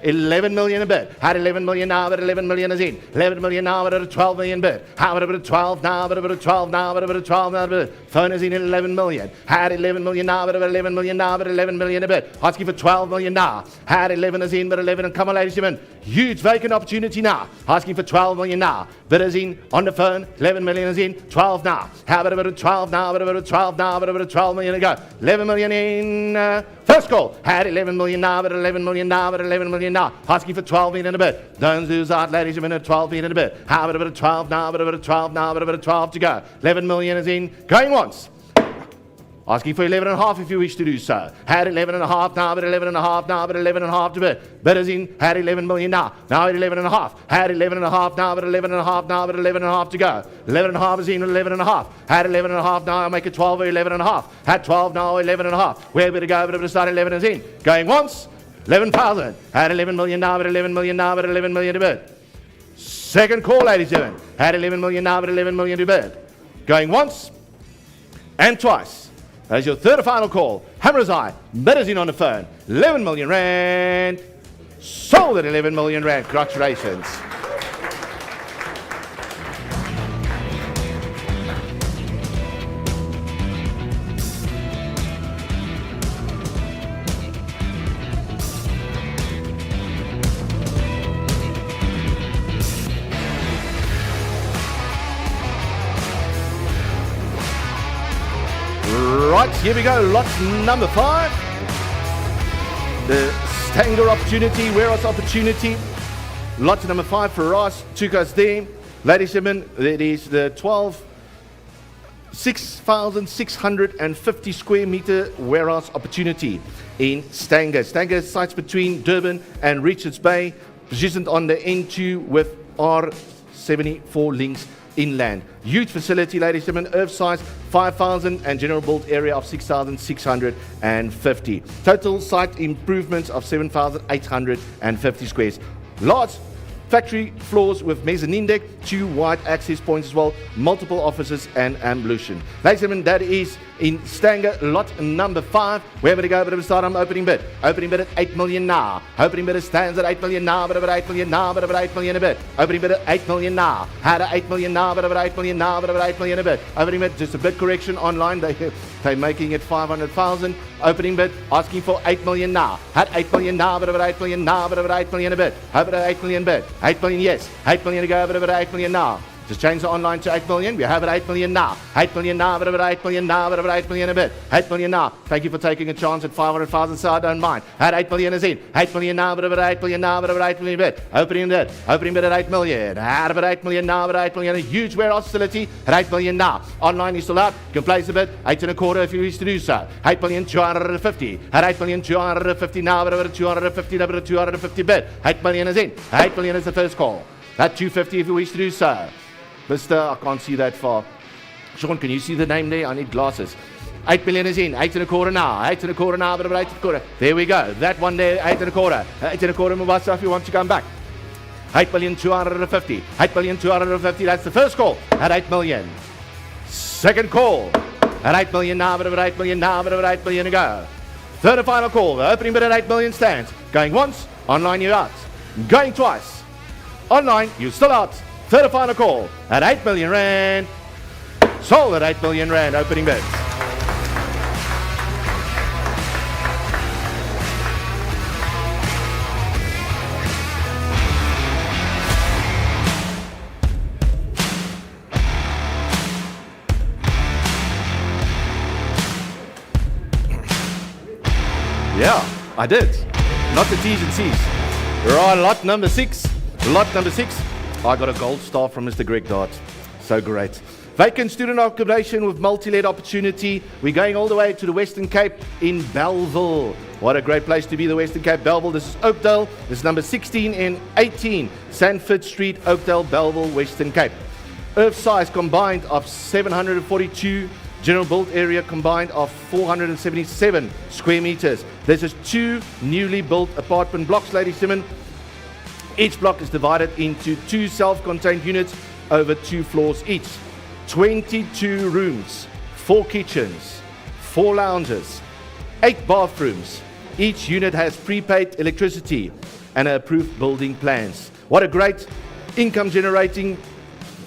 11 million a bit. Had 11 million now, but 11 million is in. 11 million now, but 12 million bit. How about a 12 now, but 12 now, but 12 now, but phone is in 11 million. Had 11 million now, but 11 million now, but 11 million a bit. Asking for 12 million now. Had 11 is in, but 11. And come on, ladies and gentlemen. Huge vacant opportunity now. Asking for 12 million now. Bid is in on the phone. 11 million is in. 12 now. How about a 12 now, but 12 now, but 12 million to go. 11 million in. First call. Had 11 million now, but 11 million now, but 11 million now. Asking for 12 million in a bit. Don't lose out, ladies and gentlemen. 12 million in a bit. How about a 12 now, but 12 now, but 12 to go. 11 million is in. Going once. Asking for 11.5 if you wish to do so. Had 11.5 now, but 11.5 now, but 11.5 to bid. Bid is in. Had 11 million now. Now at 11.5. Had 11.5 now, but 11.5 now, but 11.5 to go. 11.5 is in. 11.5. Had 11.5 now. I'll make it 12 or 11.5. Had 12 now. 11.5. Where would it go? But it start 11 is in. Going once. 11,000. Had 11 million now, but 11 million now, but 11 million to bid. Second call, ladies and gentlemen. Had 11 million now, but 11 million to bid. Going once and twice. As your third and final call, Hammer's Eye, bidders in on the phone, 11 million rand, sold at 11 million rand. Congratulations. Right, here we go, lot number 5. The Stanger opportunity, warehouse opportunity. Lot number 5 for us, took us there. Ladies and gentlemen, it is the 12 6,650 square meter warehouse opportunity in Stanger. Stanger sites between Durban and Richards Bay, positioned on the N2 with R74 links inland. Huge facility, ladies and gentlemen, earth size 5,000 and general built area of 6,650. Total site improvements of 7,850 squares. Large factory floors with mezzanine deck, 2 wide access points as well, multiple offices and ambulation. Ladies and gentlemen, that is in Stanger, lot number 5. Where would it go? But we start on opening bid. Opening bid at 8 million now. Opening bid stands at 8 million now, but about 8 million now, but about 8 million a bit. Opening bid at 8 million now. Had a 8 million now, but about 8 million now, but about 8 million a bit. Opening bid, just a bit correction online. They're making it 500,000. Opening bid, asking for 8 million now. Had 8 million now, but about 8 million now, but about 8 million a bit. About 8 million bid. 8 million, yes. 8 million to go, but about 8 million now. Just change the online to 8 million. We have it 8 million now. 8 million now, but about 8 million now, but about 8 million a bit. 8 million now. Thank you for taking a chance at 500,000, so I don't mind. At 8 million is in. 8 million now, but about 8 million now, but about 8 million a bit. Opening bid. Opening bid at 8 million. At about 8 million now, but 8 million. A huge warehouse facility at 8 million now. Online is still out. You can place a bid. 8 and a quarter if you wish to do so. 8 million 250. At 8 million 250 now, but about 250, but about 250 bid. 8 million is in. 8 million is the first call. At 250 if you wish to do so. Mister, I can't see that far. Sean, can you see the name there? I need glasses. 8 million is in. 8 and a quarter now. 8 and a quarter now, but about 8 and a quarter. There we go. That one there, 8 and a quarter. 8 and a quarter, Mubasa, if you want to come back. 8 million 250. 8 million 250. That's the first call at 8 million. Second call at 8 million now, but about 8 million now, but about 8 million to go. Third and final call. The opening bid at 8 million stands. Going once, online you're out. Going twice, online you're still out. Third and final call at 8 million rand. Sold at 8 million rand. Opening bid. Yeah, I did. Not the T's and C's. Right, lot number 6. Lot number 6. I got a gold star from Mr. Greg Dart. So great. Vacant student accommodation with multi-let opportunity. We're going all the way to the Western Cape in Bellville. What a great place to be, the Western Cape, Bellville. This is Oakdale. This is number 16 and 18. Sanford Street, Oakdale, Bellville, Western Cape. Earth size combined of 742. General built area combined of 477 square meters. There's just 2 newly built apartment blocks, ladies and gentlemen. Each block is divided into 2 self-contained units over 2 floors each. 22 rooms, 4 kitchens, 4 lounges, 8 bathrooms. Each unit has prepaid electricity and approved building plans. What a great income generating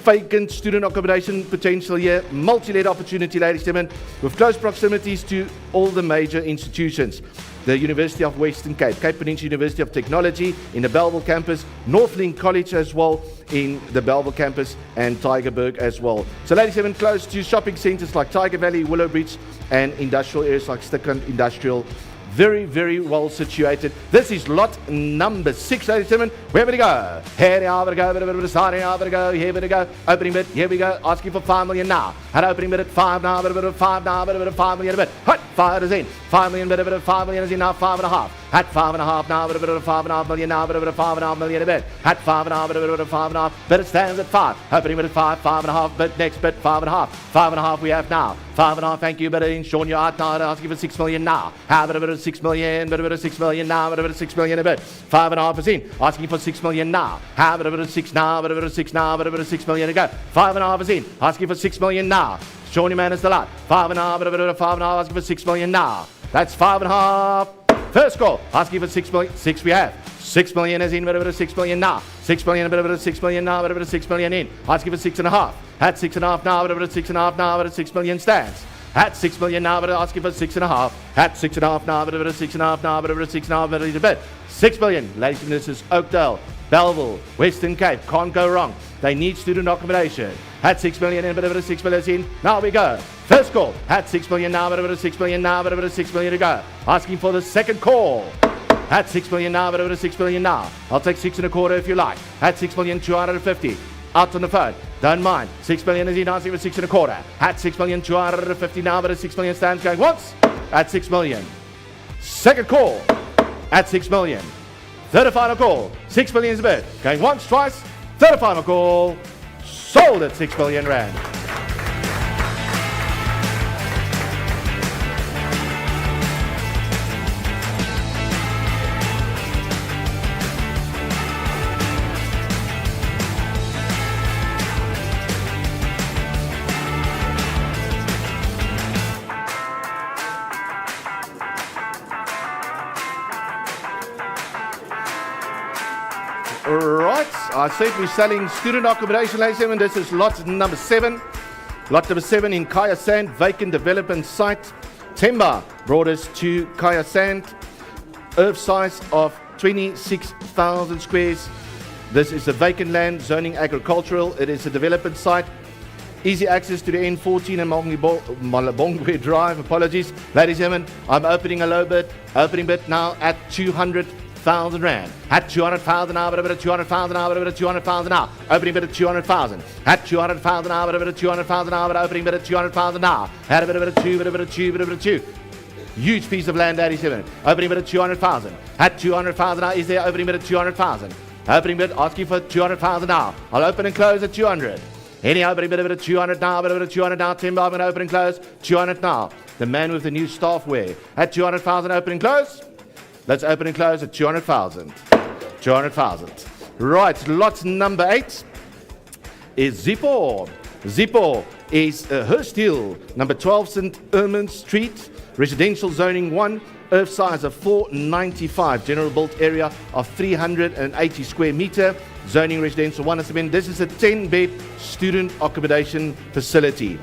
vacant student accommodation potential here. Multi-let opportunity, ladies and gentlemen, with close proximities to all the major institutions. The University of Western Cape, Cape Peninsula University of Technology in the Bellville campus, Northlink College as well in the Bellville campus, and Tygerberg as well. So ladies and gentlemen, close to shopping centres like Tiger Valley, Willowbridge, and industrial areas like Stickland Industrial. Very, very well situated. This is lot number 6, ladies and gentlemen. Where would we go? Here we go, starting out, here we go. Opening bid, here we go. Asking for 5 million now. And opening bid at 5 now, but a bit of 5 now, but a bit of 5 million a bit. Hut, 5 is in. 5 million, but a bit of 5 million is in now, 5.5. At 5.5 now, but a bit of 5.5 million now, but a bit of 5.5 million a bit. At 5.5, but a bit of 5.5. But it stands at 5. Opening bid at 5, 5.5, but next bid 5.5. 5.5 we have now. 5.5, thank you, but in Sean, you're out now, asking for 6 million now. Have a bit of 6 million, but a bit of 6 million now, but a bit of 6 million a bit. 5.5%, asking for 6 million now. Have a bit of 6 now, but a bit of 6 now, but a bit of 6 million to go. 5.5%, asking for 6 million now. Sean, your man is still out. 5.5, but a bit of 5.5, asking for 6 million now. That's 5.5. First call, asking for 6 million. 6 we have. 6 million is in, but a bit of 6 million now. 6 million, but a bit of 6 million now, but a bit of 6 million in. Asking for 6.5. At 6.5 now, but a bit of 6.5 now, but a 6 million stands. At 6 million now, but asking for 6.5. At 6.5 now, but a bit of 6.5 now, but a bit of 6.5, but a bit. 6 million. Ladies and gentlemen, this is Oakdale, Bellville, Western Cape. Can't go wrong. They need student accommodation. At 6 million in, but a bit of 6 million in. Now we go. First call. At 6 million now, but a bit of 6 million now, but a bit of 6 million to go. Asking for the second call. At 6 million now, but a bit of 6 million now. I'll take 6.25 if you like. At 6 million 250. out on the phone. Don't mind. 6 million is in, asking for 6 and a quarter. At 6,250,000 now, but at 6 million stands going once. At 6 million. Second call. At 6 million. Third and final call. 6 million is a bid. Going once, twice. Third and final call. Sold at 6 million rand. Right, I said we're selling student accommodation, ladies and gentlemen. This is lot number 7. Lot number 7 in Kaya Sand, vacant development site. Temba brought us to Kaya Sand. Earth size of 26,000 squares. This is a vacant land, zoning agricultural. It is a development site. Easy access to the N14 and Malabongwe Drive. Apologies. Ladies and gentlemen, I'm opening a low bid. Opening bid now at 200,000 rand. At 200,000 now, but a bit of 200,000 now, but a bit of 200,000 now. Opening bid at 200,000. At 200,000 now, but a bit of 200,000 now, but opening bid at 200,000 now. At a bit of 2, bit of 2, bit of 2. Huge piece of land, 87. Opening bid at 200,000. At 200,000 now, is there opening bid at 200,000? Opening bid asking for 200,000 now. I'll open and close at 200. Any opening bid of 200 now, bit of 200 now. Timber, I'm going to open and close. 200 now. The man with the new staff wear. At 200,000, open and close. Let's open and close at 200,000. 200,000. Right, lot number 8 is Zippo. Zippo is Hurst Hill, number 12 St. Ermine Street, residential zoning 1, earth size of 495, general built area of 380 square meter, zoning residential 1. This is a 10-bed student accommodation facility.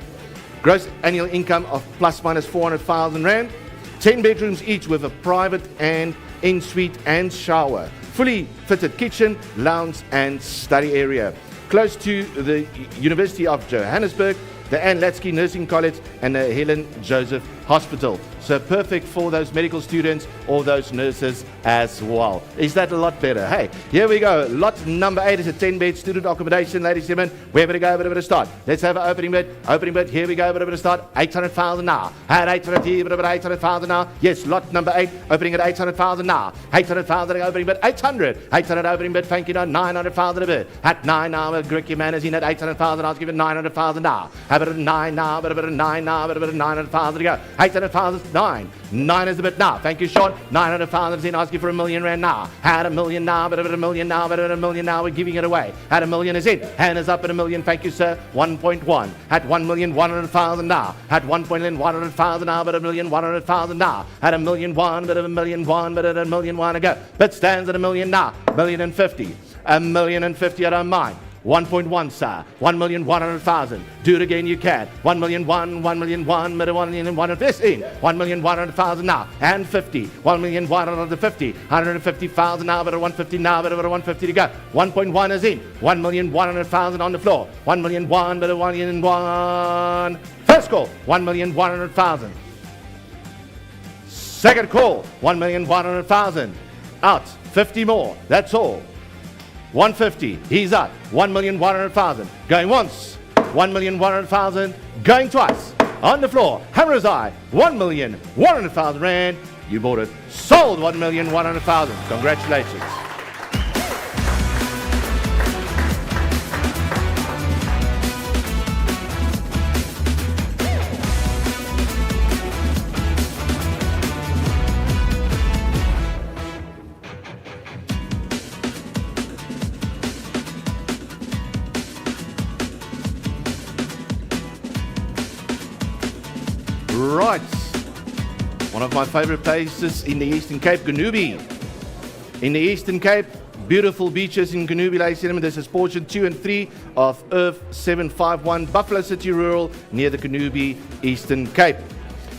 Gross annual income of plus minus 400,000 rand. 10 bedrooms each with a private and en-suite and shower. Fully fitted kitchen, lounge and study area. Close to the University of Johannesburg, the Anne Latsky Nursing College and the Helen Joseph Hospital. So perfect for those medical students or those nurses as well. Is that a lot better? Hey, here we go. Lot number 8 is a 10-bed student accommodation, ladies and gentlemen. We're going to go a bit of a start. Let's have an opening bid. Opening bid. Here we go. A bit of a start. 800,000 now. At 800,000 now. Yes, lot number 8 opening at 800,000 now. 800,000 opening bid. 800. 800 opening bid. Thank you. Now 900,000 a bit. At 9 now. Gricky man is in at 800,000. I'll give it 900,000 now. Have it at 9 now. But a bit of 9 now. But a bit of 900,000 to go. 800,000. 9. 9 is a bit now. Thank you, Sean. 900,000 is in, asking for $1 million rand now. Had $1 million now, but $1 million now, but $1 million now. We're giving it away. Had $1 million is in. Hand is up at $1 million. Thank you, sir. 1.1. At 1,100,000 now. At 1,100,000 now, but $1,100,000 now. At $1 million, but $1 million, but $1 million to go. But stands at $1 million now. $1,050,000. $1,050,000. I don't mind. 1.1, sir. 1,100,000. Do it again, you can. 1,001,000, 1,001,000, 1,115,000. 1,100,000 now. And 50. 1,150,000. 150,000 now, but 150 now, but 150 to go. 1.1 is in. 1,100,000 on the floor. 1,001,000, but 1,001,000. First call. 1,100,000. Second call. 1,100,000. Out. 50 more. That's all. 150. He's up. 1,100,000. Going once. 1,100,000. Going twice. On the floor. Hammer his eye. 1,100,000 rand. You bought it. Sold 1,100,000. Congratulations. Right, one of my favorite places in the Eastern Cape, Gunubi. In the Eastern Cape, beautiful beaches in Gunubi, ladies and gentlemen. This is portion 2 and 3 of Earth 751, Buffalo City Rural, near the Gunubi, Eastern Cape.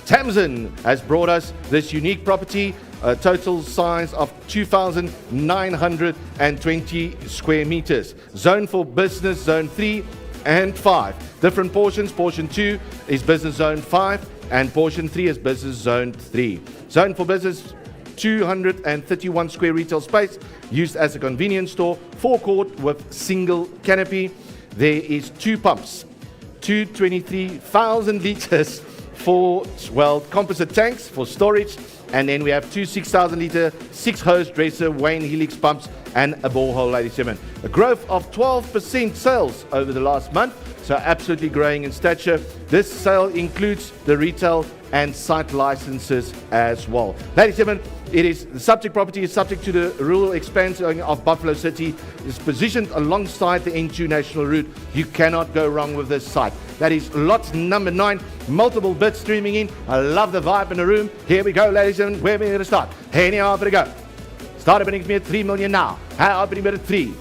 Tamsin has brought us this unique property, a total size of 2,920 square meters. Zone for business, zone 3 and 5. Different portions. Portion 2 is business zone 5. And portion 3 is business zone 3. Zone for business, 231 square retail space, used as a convenience store, forecourt with single canopy. there is 2 pumps, 223,000 liters for, well, composite tanks for storage, and then we have 2 6,000 liter, 6 hose dresser Wayne Helix pumps, and a borehole, ladies and gentlemen. A growth of 12% sales over the last month, so absolutely growing in stature. This sale includes the retail and site licenses as well. Ladies and gentlemen, the subject property is subject to the rural expansion of Buffalo City. It's positioned alongside the N2 National Route. You cannot go wrong with this site. That is lot number 9. Multiple bids streaming in. I love the vibe in the room. Here we go, ladies and gentlemen. Where are we going to start? Anyhow, for the go. Start bidding me at 3 million now. How bidding at 3?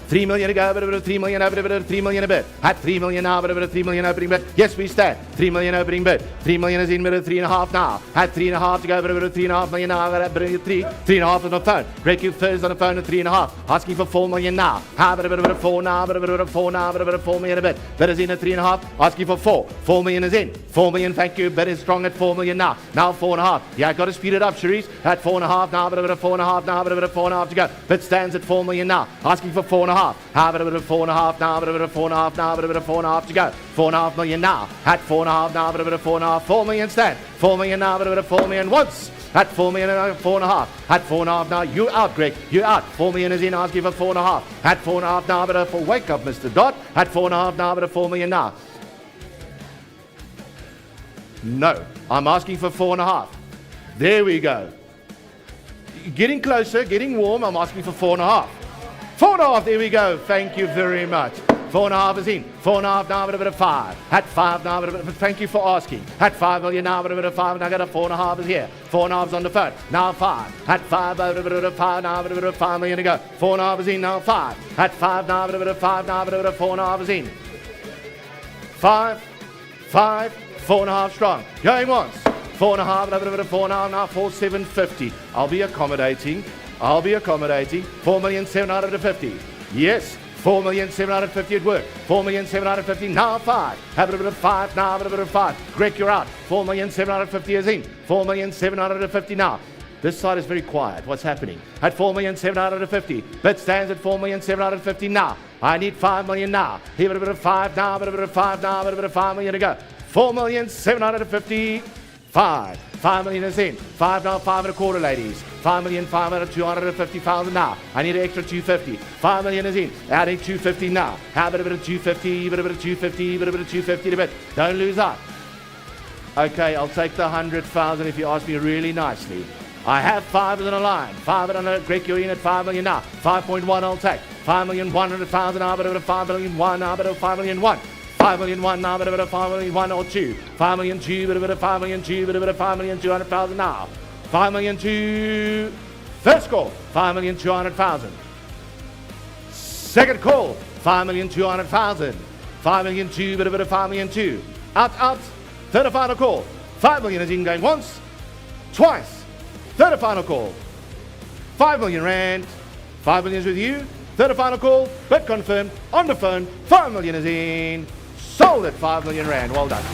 3 million to go, 3 million, 3 million a bid. At 3 million now, 3 million opening bid. Yes, we stand. 3 million opening bid. 3 million is in, 3.5 now. At 3.5 to go, 3.5 million now. 3.5 on the phone. Great Q first on the phone at 3.5. Asking for 4 million now. How about a 4 now, 4 now, 4 million a bid. Bid is in at 3.5. Asking for 4. 4 million is in. 4 million, thank you. Bid is strong at 4 million now. Now 4.5. Yeah, I got to speed it up, Cherise. At 4.5 now, 4.5 now, 4.5 to go. Bid stands at 4 million now. Asking for 4.5. How about a bit of 4.5 now, a bit of 4.5 now, a bit of 4.5 to go. 4.5 million now. At 4.5 now, a bit of 4.5. 4 million stand. 4 million now, a bit of 4 million once. At 4 million, 4.5. At 4.5 now, you out, Greg. You out. 4 million is in, asking for 4.5. At 4.5 now, a bit of for wake up, Mr. Dot. At 4.5 now, a bit of 4 million now. No, I'm asking for 4.5. There we go. Getting closer, getting warm. I'm asking for 4.5. 4.5, there we go. Thank you very much. 4.5 is in. 4.5 now, a bit of 5. At 5 now, a bit of, thank you for asking. At 5 million now, a bit of 5. Now I got a 4.5 is here. 4.5 is on the phone. Now 5. At 5, a bit of 5 now, a bit of 5 million to go. 4.5 is in now. 5. At 5 now, a bit of 5 now, a bit of 4.5 is in. 5, 4.5 strong. Going once. 4.5, a bit of 4 now 4,750. I'll be accommodating. 4,750,000. Yes, 4,750,000 at work. 4,750,000 now 5. Have a bit of 5 now, have a bit of 5. Greg, you're out. 4,750,000 is in. 4,750,000 now. This side is very quiet. What's happening? At 4,750,000. Bid stands at 4,750,000 now. I need 5 million now. Here a bit of 5 now, a bit of 5 now, a bit of 5 million to go. 4,750,000. 5 million is in. 5 now, 5.25, ladies. 5,500,250,000 now. I need an extra 250. 5 million is in. Adding 250 now. Have a bit of 250, bit of 250, bit of 250 to bit. Don't lose out. Okay, I'll take the 100,000 if you ask me really nicely. I have 5 on the line. 5 on the Greg, you're in at 5 million now. 5.1 I'll take. 5,100,000 now, bit of 5 million 1 now, bit of 5 million 1. 5 million 1 now, bit of 5 million 1 or 2. 5 million 2, bit of 5 million 2, bit of 5 million 200,000 now. 5 million 2. First call, 5,200,000. Second call, 5,200,000. 5 million 2, bit of 5 million 2. Out. Third and final call. 5 million is in going once, twice. Third and final call. 5 million rand. 5 million is with you. Third and final call. Bid confirmed. On the phone. 5 million is in. Sold at 5 million rand. Well done.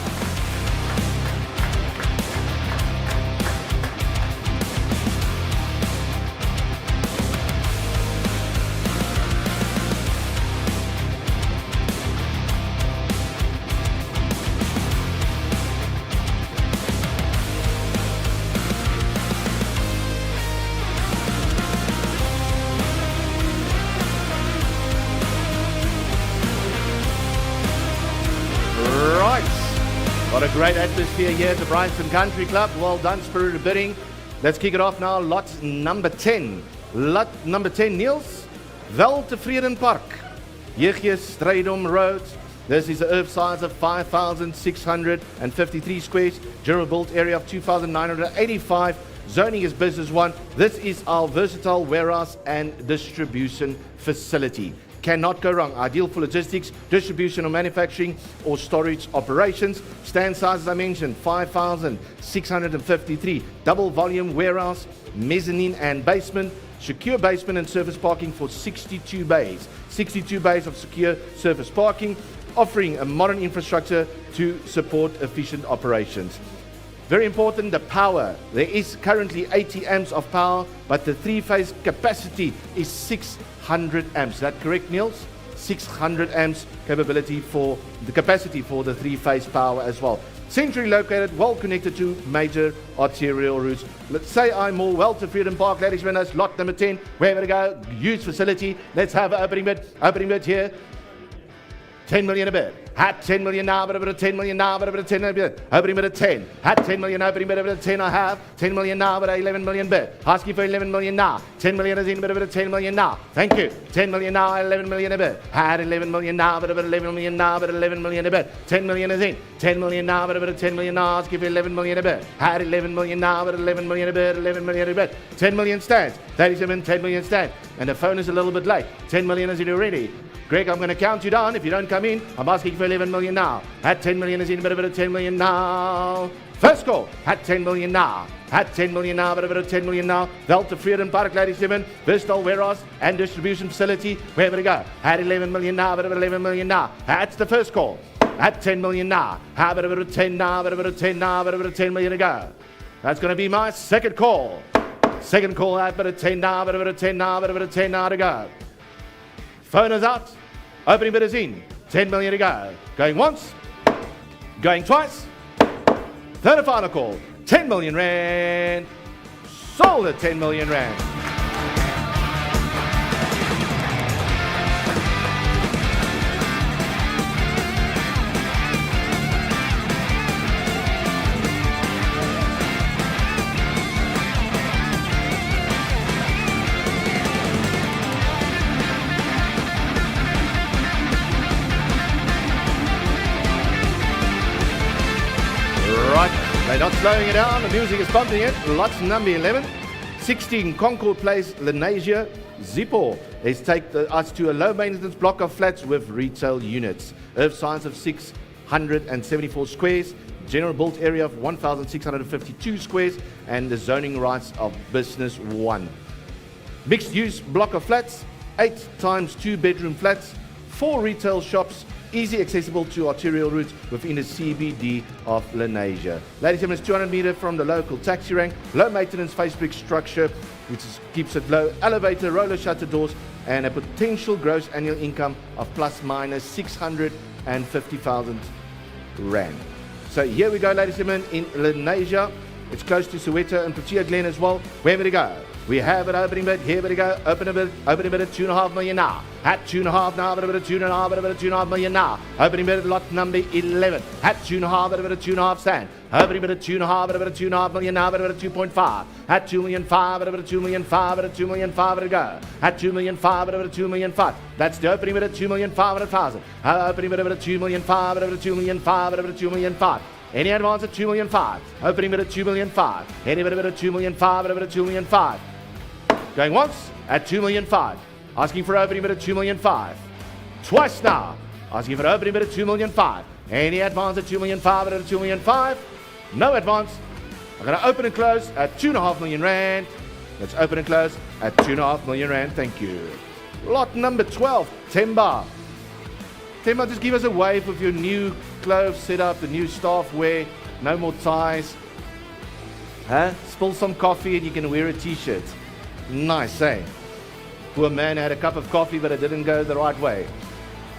What a great atmosphere here at the Bryanston Country Club. Well done, Spirit of Bidding. Let's kick it off now. Lot number 10. Lot number 10, Niels. Weltevreden Park. Jeugje Strydom Road. This is an earth size of 5,653 squares. General built area of 2,985. Zoning is business 1. This is our versatile warehouse and distribution facility. Cannot go wrong. Ideal for logistics, distribution or manufacturing or storage operations. Stand size, as I mentioned, 5,653. Double volume warehouse, mezzanine and basement. Secure basement and surface parking for 62 bays. 62 bays of secure surface parking, offering a modern infrastructure to support efficient operations. Very important, the power. There is currently 80 amps of power, but the three-phase capacity is 600 amps. Is that correct, Niels? 600 amps capability for the capacity for the three-phase power as well. Centrally located, well connected to major arterial routes. Let's say I'm more well to Freedom Park, ladies and gentlemen, that's lot number 10. Where we go? Huge facility. Let's have an opening bid here. 10 million a bit. Hat 10 million now, but a bit of 10 million now, but a bit of 10 a bit. Opening bid of 10. Hat 10 million, opening bid of 10 I have. 10 million now, but 11 million bid. Asking for 11 million now. 10 million is in, but a bit of 10 million now. Thank you. 10 million now, 11 million a bit. Had 11 million now, but a bit of 11 million now, but 11 million a bit. 10 million is in. 10 million now, but a bit of 10 million now. Asking for 11 million a bit. Had 11 million now, but 11 million a bit. 11 million a bit. 10 million stands. 37, 10 million stands. And the phone is a little bit late. 10 million is in already. Greg, I'm going to count you down. If you don't come in, I'm asking for 11 million now. At 10 million is in, but a bit of 10 million now. First call. At 10 million now. At 10 million now, but a bit of 10 million now. Delta Freedom Park, ladies and gentlemen. Versatile warehouse and distribution facility. Where we go? At 11 million now, but a bit of 11 million now. That's the first call. At 10 million now. How about a bit of 10 now, but a bit of 10 now, but a bit of 10 million to go. That's going to be my second call. Second call at a bit of 10 now, but a bit of 10 now, but a bit of 10 now to go. Phone is out. Opening bid is in. 10 million to go. Going once. Going twice. Third and final call. 10 million rand. Sold at 10 million rand. They're not slowing it down. The music is pumping it. Lots number 11. 16 Concord Place, Lenasia. Zippo has taken us to a low maintenance block of flats with retail units. Earth size of 674 squares. General built area of 1,652 squares. And the zoning rights of business 1. Mixed use block of flats. 8 times 2 bedroom flats. 4 retail shops. Easy accessible to arterial routes within the CBD of Lenasia. Ladies and gentlemen, it's 200 meter from the local taxi rank, low maintenance face brick structure, which keeps it low, elevator, roller shutter doors, and a potential gross annual income of plus minus 650,000 rand. So here we go, ladies and gentlemen, in Lenasia. It's close to Soweto and Protea Glen as well. Where we go? We have an opening bid. Here we go. Opening bid at 2.5 million now. At 2.5 now, but a bit of 2.5, but a bit of 2.5 million now. Opening bid at lot number 11. At 2.5, but a bit of 2.5 stand. Opening bid at 2.5, but a bit of 2.5 million now, but a bit of 2.5. At 2 million 5, but a bit of 2 million 5, but a 2 million 5 to go. At 2 million 5, but a bit of 2 million 5. That's the opening bid at 2 million 500,000. Opening bid at 2 million 5, but a bit of 2 million 5, but a bit of 2 million 5. Any advance at 2 million 5. Opening bid at 2 million 5. Any bit of 2 million 5, but a bit of 2 million 5. Going once at 2 million 5. Asking for opening bid at 2 million 5. Twice now. Asking for opening bid at 2 million 5. Any advance at 2 million 5 but at 2 million 5. No advance. I'm going to open and close at 2.5 million rand. Let's open and close at 2.5 million rand. Thank you. Lot number 12. Temba. Temba, just give us a wave of your new clothes setup, the new staff wear. No more ties. Spill some coffee and you can wear a t-shirt. Nice, eh? Poor man had a cup of coffee, but it didn't go the right way.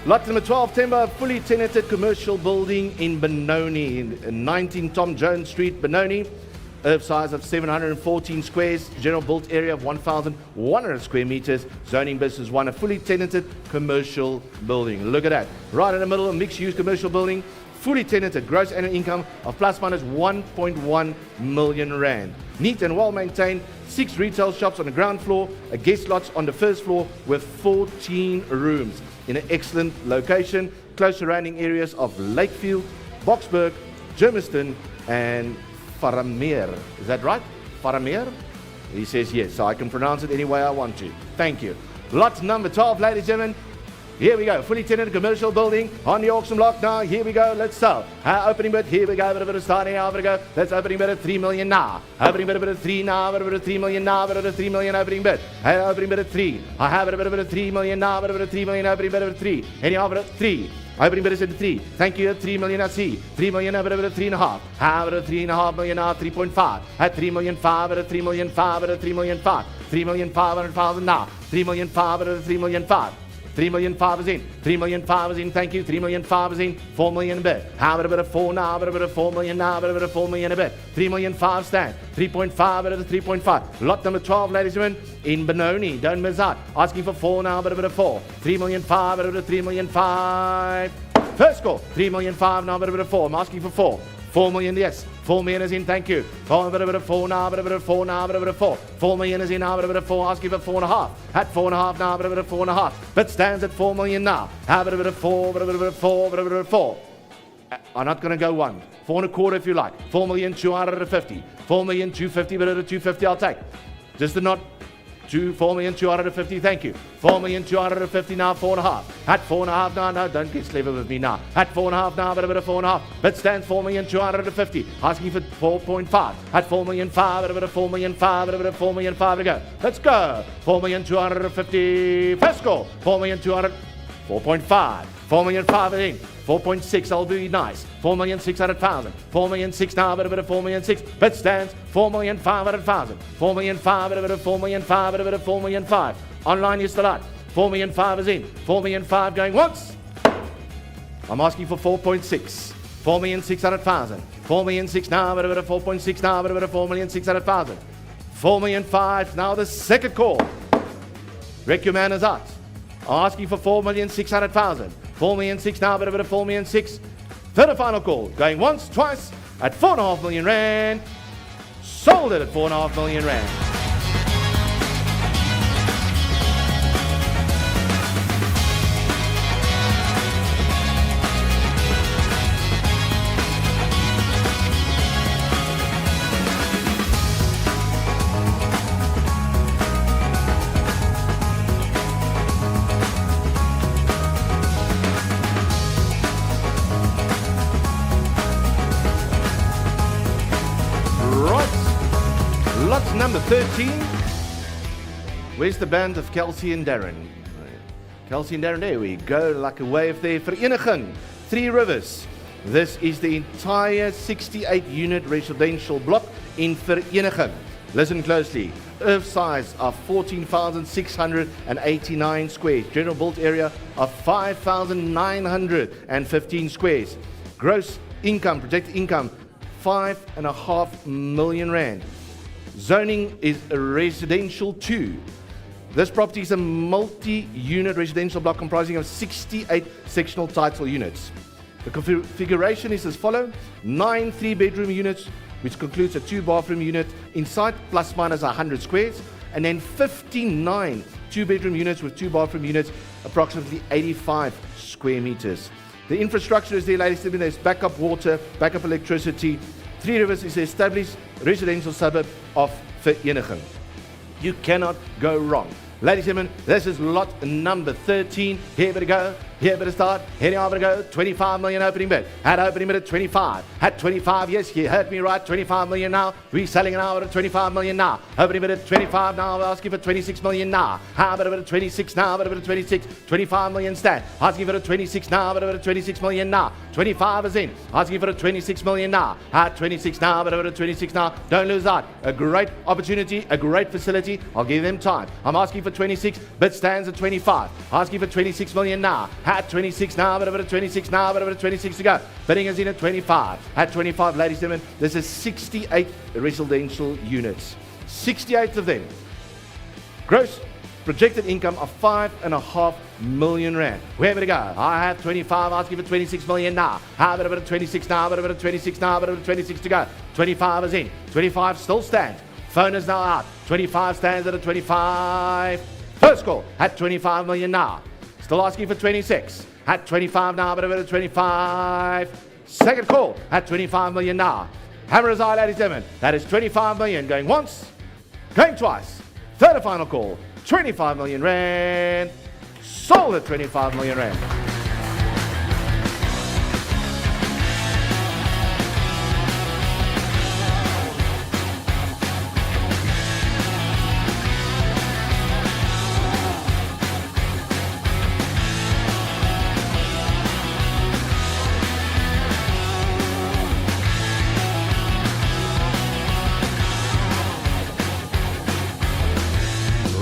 Lot number 12, Temba, fully tenanted commercial building in Benoni, 19 Tom Jones Street, Benoni. Earth size of 714 squares, general built area of 1,100 square meters, zoning business 1, a fully tenanted commercial building. Look at that. Right in the middle, a mixed-use commercial building, fully tenanted, gross annual income of plus minus 1.1 million rand. Neat and well maintained, 6 retail shops on the ground floor, a guest lodge on the first floor with 14 rooms in an excellent location, close surrounding areas of Lakefield, Boksburg, Germiston, and Farameer. Is that right? Farameer? He says yes, so I can pronounce it any way I want to. Thank you. Lot number 12, ladies and gentlemen. Here we go, fully tenanted commercial building on the auction block now. Here we go, let's sell. Opening bid, here we go, bit of starting out, go. Let's opening bid at 3 million now. Opening bid at 3 now, bit of 3 million now, bit of 3 million opening bid. Opening bid at 3. I have a bit of 3 million now, bit of 3 million opening bid at 3. Any offer at 3. Opening bid is at 3. Thank you at 3 million at C. 3 million over at 3.5. Have it at 3.5 million now, 3.5. At 3 million 5 at 3 million 5 at 3 million 5. 3 million 500,000 now. 3 million 5 at 3 million 5. 3 million 5 is in. 3 million 5 is in. Thank you. 3 million 5 is in. 4 million a bit. How about a bit of 4 now? About a bit of 4 million now? About a bit of 4 million a bit. 3 million 5 stand. 3.5 out of the 3.5. Lot number 12, ladies and gentlemen, in Benoni. Don't miss out. Asking for 4 now. About a bit of 4. 3 million 5 out of the 3 million 5. First score. 3 million 5 now. About a bit of 4. I'm asking for 4. 4 million, yes. 4 million is in, thank you. 4, a bit of 4 now, a bit of 4 now, a bit of 4. 4 million is in now, a bit of 4, asking for 4.5. At 4.5 now, a bit of 4.5. But stands at 4 million now. Have a bit of 4, a bit of 4, a bit of 4. I'm not going to go 1. 4.25 if you like. 4 million 250. 4 million 250, but at a 250 I'll take. Just a not. 4 million 250, thank you. 4 million 250 now, 4.5. At 4.5 now, no, don't get clever with me now. At 4.5 now, but a bit of 4.5. But stands 4 million 250. Asking for 4.5. At 4 million 5, a bit of 4 million 5, a bit of 4 million 5 to go. Let's go. 4 million 250. First score. 4 million 200. 4.5. 4 million 5 in. 4.6, I'll be nice. 4,600,000. 4 million 6 now, but a bit of 4 million 6. But stands 4,500,000. 4 million 5, but a bit of 4 million 5, but a bit of 4 million 5. Online, you're still out. 4 million 5 is in. 4 million 5 going once. I'm asking for 4.6. 4,600,000. 4 million 6 now, but a bit of 4.6 now, but a bit of 4,600,000. 4 million 5. Now the second call. Rick, your man is out. I'm asking for 4,600,000. 4 million 6 now, but a bit of 4 million 6. Third and final call. Going once, twice, at 4.5 million rand. Sold it at 4.5 million rand. Lot number 13. Where's the band of Kelsey and Darren? Kelsey and Darren, there we go, like a wave there. Vereniging, 3 Rivers. This is the entire 68 unit residential block in Vereniging. Listen closely. Earth size of 14,689 squares. General built area of 5,915 squares. Gross income, projected income, 5.5 million rand. Zoning is a residential 2. This property is a multi-unit residential block comprising of 68 sectional title units. The configuration is as follows: 9 3-bedroom units, which concludes a 2-bathroom unit inside, plus minus 100 squares, and then 59 2-bedroom units with 2-bathroom units, approximately 85 square meters. The infrastructure is there, ladies and gentlemen. There's backup water, backup electricity. 3 Rivers is the established residential suburb of Vereniging. You cannot go wrong. Ladies and gentlemen, this is lot number 13. Here we go. Here we start. Here we go. 25 million opening bid. At opening bid at 25. At 25, yes, you heard me right. 25 million now. Reselling an hour at 25 million now. Opening bid at 25 now. We're asking for 26 million now. How about a bit of 26 now? About a bit of 26. 25 million stand. Asking for a 26 now. About a bit of 26 million now. 25 is in. Asking for a 26 million now. At 26 now. About a bit of 26 now. Don't lose that. A great opportunity. A great facility. I'll give them time. I'm asking for 26. Bid stands at 25. Asking for 26 million now. At 26 now, but a bit of 26 now, but a bit of 26 to go. Bidding is in at 25. At 25, ladies and gentlemen, this is 68 residential units. 68 of them. Gross projected income of 5.5 million rand. Where would it go? I have 25, asking for 26 million now. How about a bit of 26 now, but a bit of 26 now, but a bit of 26 to go. 25 is in. 25 still stands. Phone is now out. 25 stands at a 25. First call at 25 million now. Still asking for 26. At 25 now, but a bit of 25. Second call at 25 million now. Hammer is out, ladies and gentlemen. That is 25 million going once, going twice. Third and final call, 25 million rand. Sold at 25 million rand.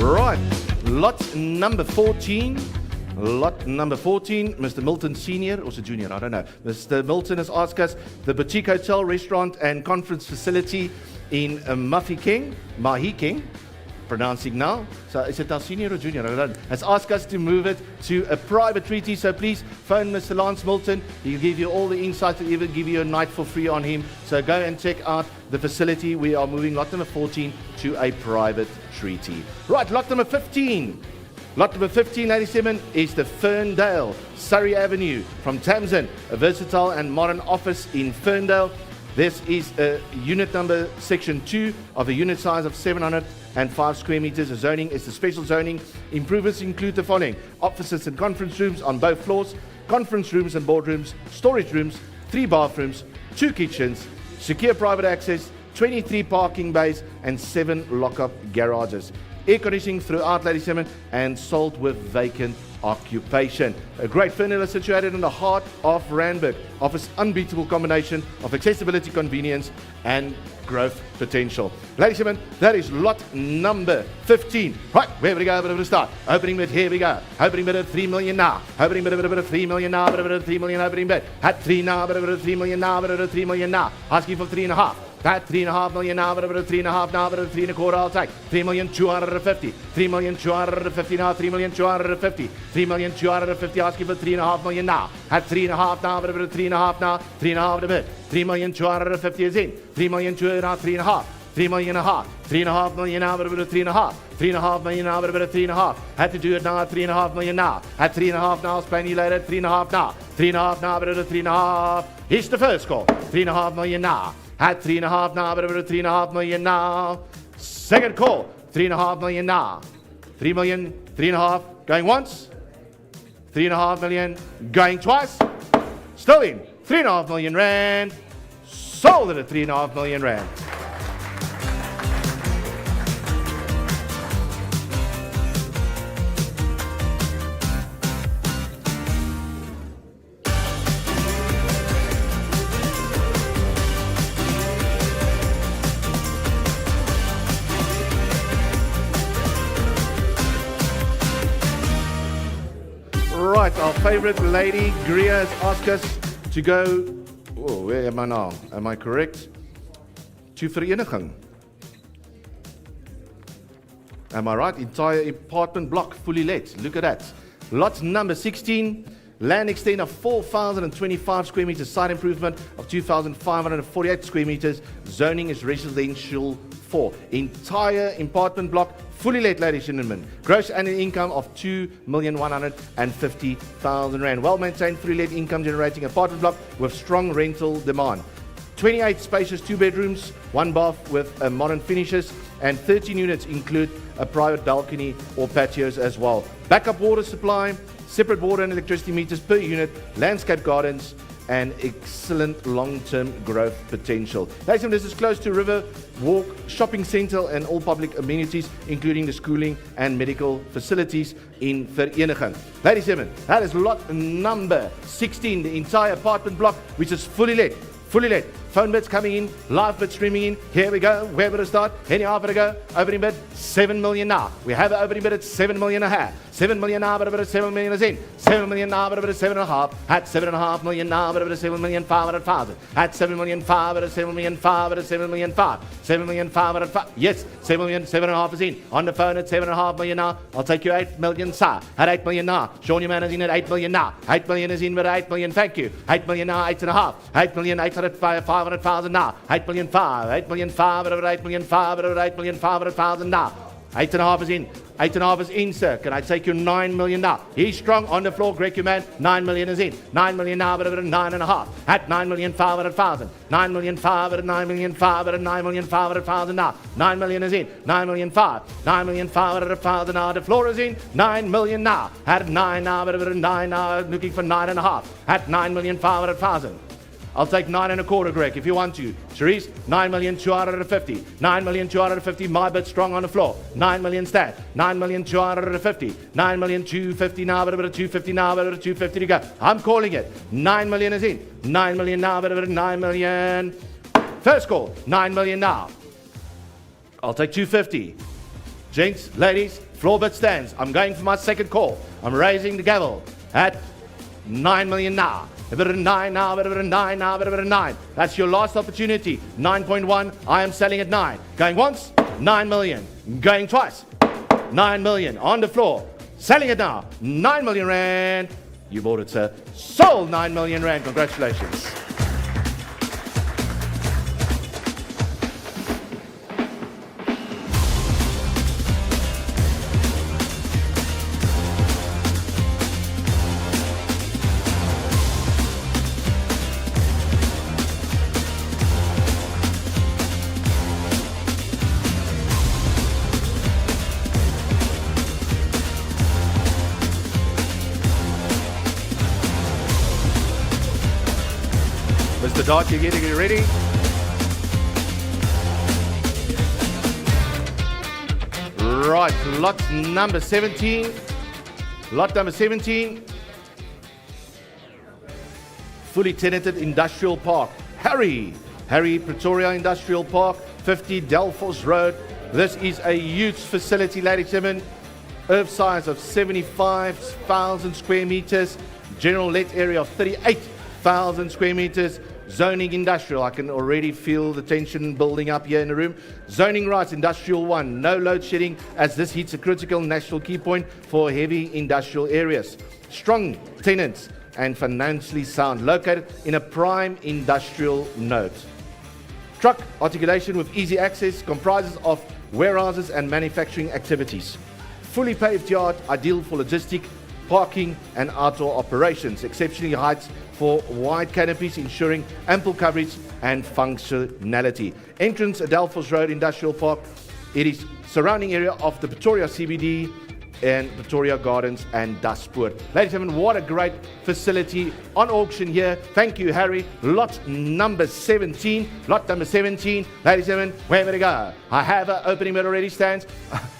Right, lot number 14. Lot number 14, Mr. Milton Senior, or Junior, I don't know. Mr. Milton has asked us the Boutique Hotel, Restaurant and Conference Facility in Mahi King, pronouncing now. So is it now Senior or Junior? I don't know. Has asked us to move it to a private treaty. So please phone Mr. Lance Milton. He'll give you all the insights and even give you a night for free on him. So go and check out the facility. We are moving lot number 14 to a private treaty. Right, lot number 15. Lot number 15, ladies and gentlemen, is the Ferndale, Surrey Avenue from Tamsin, a versatile and modern office in Ferndale. This is a unit number section 2 of a unit size of 705 square meters. The zoning is the special zoning. Improvements include the following: offices and conference rooms on both floors, conference rooms and boardrooms, storage rooms, 3 bathrooms, 2 kitchens, secure private access, 23 parking bays and 7 lock-up garages. Air conditioning throughout, ladies and gentlemen, and sold with vacant occupation. A great Ferndale situated in the heart of Randburg offers unbeatable combination of accessibility, convenience and growth potential. Ladies and gentlemen, that is lot number 15. Right, where we go, bit of a start. Opening bid, here we go. Opening bid of 3 million now. Opening bid of 3 million now, bit of 3 million opening bid. At 3 now, bit of 3 million now, bit of 3 million now. Asking for 3.5. At 3.5 million now, but 3.5 now, but 3.25 I'll take. 3,250,000. 3,250,000 now, 3,250,000. 3,250,000 asking for 3.5 million now. At 3.5 now, but 3.5 now, 3.5 to bid. 3,250,000 is in. 3,200,000 now, 3.5. 3 million and a half. 3.5 million now, but 3.5. 3.5 million now, but 3.5. Had to do it now at 3.5 million now. At 3.5 now, I'll explain you later. 3.5 now. 3.5 now, but 3.5. Here's the first call. 3.5 million now. At 3.5 now, but 3.5 million now. Second call. 3.5 million now. 3 million, 3.5. Going once. 3.5 million. Going twice. Still in. 3.5 million rand. Sold it at 3.5 million rand. Right, our favorite lady, Gria, has asked us to go. Oh, where am I now? Am I correct? To Vereniging. Am I right? Entire apartment block fully let. Look at that. Lot number 16. Land extent of 4,025 square meters. Site improvement of 2,548 square meters. Zoning is residential 4. Entire apartment block fully let, ladies and gentlemen. Gross annual income of 2,150,000 rand. Well maintained, fully let, income generating apartment block with strong rental demand. 28 spacious 2 bedrooms, 1 bath with modern finishes, and 13 units include a private balcony or patios as well. Backup water supply, separate water and electricity meters per unit, landscape gardens, and excellent long-term growth potential. Ladies and gentlemen, this is close to River Walk Shopping Centre and all public amenities, including the schooling and medical facilities in Vereniging. Ladies and gentlemen, that is lot number 16, the entire apartment block, which is fully let. Fully let. Phone bids coming in, live bids streaming in. Here we go. Where would it start? Any half to go. Opening bid 7 million now. We have an opening bid at 7 million and a half. 7 million now, but about 7 million is in. 7 million now, but about 7.5. At 7.5 million now, but about 7,500,000. At 7 million 5, but 7 million 5, but 7 million 5. 7 million 5, but 5. Yes, 7 million 7.5 is in. On the phone at 7.5 million now. I'll take you 8 million, sir. At 8 million now. Sean, your man is in at 8 million now. 8 million is in, but 8 million. Thank you. 8 million now, 8.5. 8 million 500,000 now. 8 million 5. 8 million 5, but 8 million 5, but 8 million 500,000 now. 8.5 is in. 8.5 is in, sir. Can I take you 9 million now? He's strong on the floor. Greg, your man. 9 million is in. 9 million now, but 9.5. At 9 million 500,000. 9 million 5, but 9 million 5, but 9 million 500,000 now. 9 million is in. 9 million 5. 9 million 500,000 now. The floor is in. 9 million now. At 9 now, but 9 now. Looking for 9.5. At 9 million 500,000. I'll take 9.25, Greg, if you want to. Cherise, 9,250,000. 9,250,000. My bid strong on the floor. 9 million stat. 9,250,000. 9,250,000 now, but 250 now, but 250 to go. I'm calling it. 9 million is in. 9 million now, but 9 million. First call. 9 million now. I'll take 250. Gents, ladies, floor bid stands. I'm going for my second call. I'm raising the gavel at 9 million now. A bit of 9 now, a bit of 9 now, a bit of 9. That's your last opportunity. 9.1. I am selling at 9. Going once, 9 million. Going twice, 9 million. On the floor. Selling it now, 9 million rand. You bought it, sir. Sold 9 million rand. Congratulations. Mr. Dart, you're getting it ready? Right, lot number 17. Lot number 17. Fully tenanted industrial park. Harry Pretoria Industrial Park, 50 Delphos Road. This is a huge facility, ladies and gentlemen. Earth size of 75,000 square meters. General let area of 38,000 square meters. Zoning industrial. I can already feel the tension building up here in the room. Zoning rights, industrial 1. No load shedding as this hits a critical national key point for heavy industrial areas. Strong tenants and financially sound. Located in a prime industrial node. Truck articulation with easy access. Comprises of warehouses and manufacturing activities. Fully paved yard. Ideal for logistic, parking and outdoor operations. Exceptionally heights for wide canopies, ensuring ample coverage and functionality. Entrance Adelphos Road Industrial Park. It is surrounding area of the Pretoria CBD and Pretoria Gardens and Dustpoort. Ladies and gentlemen, what a great facility on auction here. Thank you, Harry. Lot number 17. Lot number 17. Ladies and gentlemen, where we go? I have an opening bid already stands.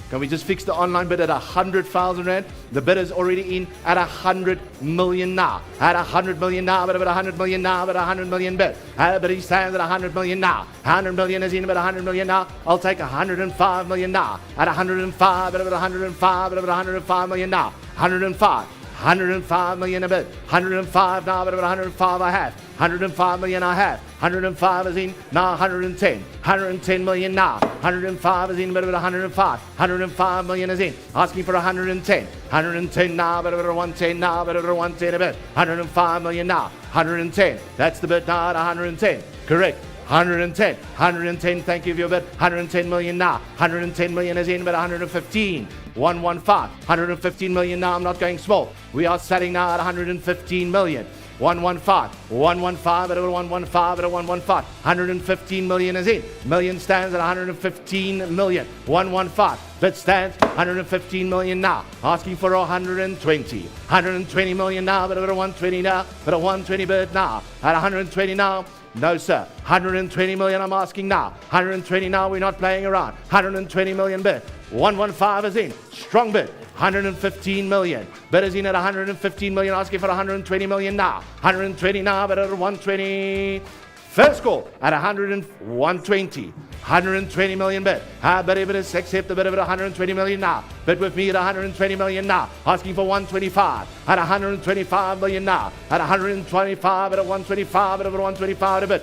Can we just fix the online bid at 100,000 rand? The bid is already in at 100 million now. At 100 million now, but at 100 million now, but 100 million bid. But he stands at 100 million now. 100 million is in, but 100 million now. I'll take 105 million now. At 105, but at 105, but at 105 million now. 105. 105 million a bit. 105 now, but 105 I have. 105 million I have. 105 is in, now 110. 110 million now. 105 is in, but 105. 105 million is in. Asking for 110. 110 now, but 110 now, but 110 a bit. 105 million now. 110. That's the bit now at 110. Correct. 110, 110, thank you for your bid. 110 million now. 110 million is in, but 115. 115, 115 million now. I'm not going small. We are selling now at 115 million. 115, 115, at 115, at 115. 115 million is in. Million stands at 115 million. 115. Bid stands 115 million now. Asking for 120. 120 million now, but at 120 now. But at 120 bid now. At 120 now. No, sir. 120 million I'm asking now. 120 now. We're not playing around. 120 million bid. 115 is in. Strong bid. 115 million. Bid is in at 115 million. Asking for 120 million now. 120 now, but at 120. First call at 120. 120 million bid. But if it is accept the bid of it 120 million now. Bid with me at 120 million now. Asking for 125. At 125 million now. At 125 at 125 at 125 a bid.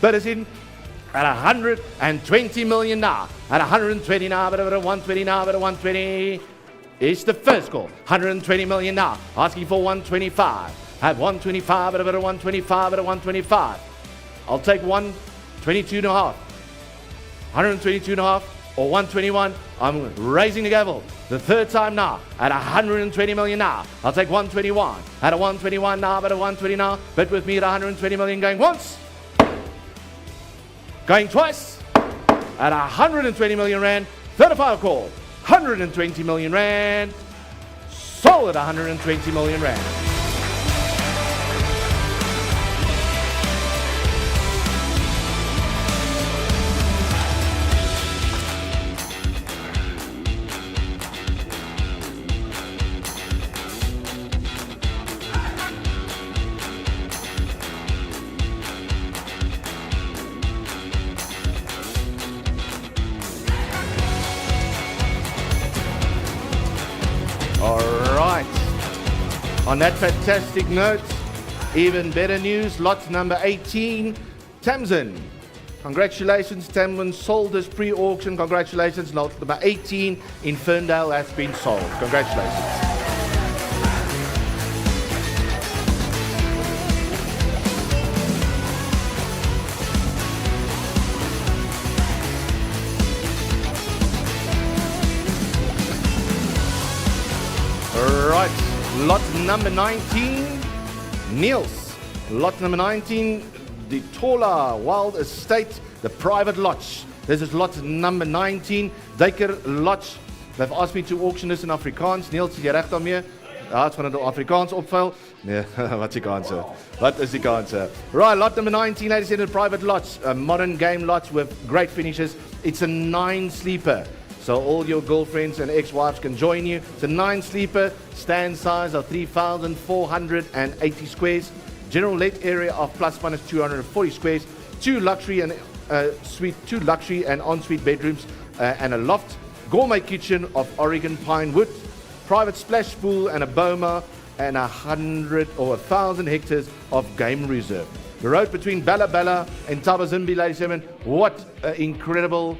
Bid is in at 120 million now. At 120 now, but at 120 now, but at 120. It's the first call. 120 million now. Asking for 125. At 125 at 125 at 125. I'll take 122 and a half. 122 and a half or 121. I'm raising the gavel. The third time now at 120 million now. I'll take 121. At a 121 now, but at 120 now. Bet with me at 120 million going once. Going twice. At 120 million rand. Third and final call. 120 million rand. Sold at 120 million rand. On that fantastic note, even better news, lot number 18, Tamsin. Congratulations, Tamsin sold this pre-auction. Congratulations, lot number 18 in Ferndale has been sold. Congratulations. Right, lot number 19, Niels. Lot number 19, the Tola Wild Estate, the private lots. This is lot number 19, Duiker lots. They've asked me to auction this in Afrikaans. Niels, is jy reg daarmee? Ja, het gaan dit Afrikaans opvuil. Nee, wat is die kanse? Wat is die kanse? Right, lot number 19, ladies and gentlemen, private lots, modern game lots with great finishes. It's a 9-sleeper. So all your girlfriends and ex-wives can join you. It's a 9-sleeper, stand size of 3,480 squares. General let area of plus minus 240 squares. Two luxury and ensuite bedrooms and a loft. Gourmet kitchen of Oregon pine wood. Private splash pool and a boma and 100 or 1,000 hectares of game reserve. The road between Bella Bella and Tabazimbi, ladies and gentlemen. What incredible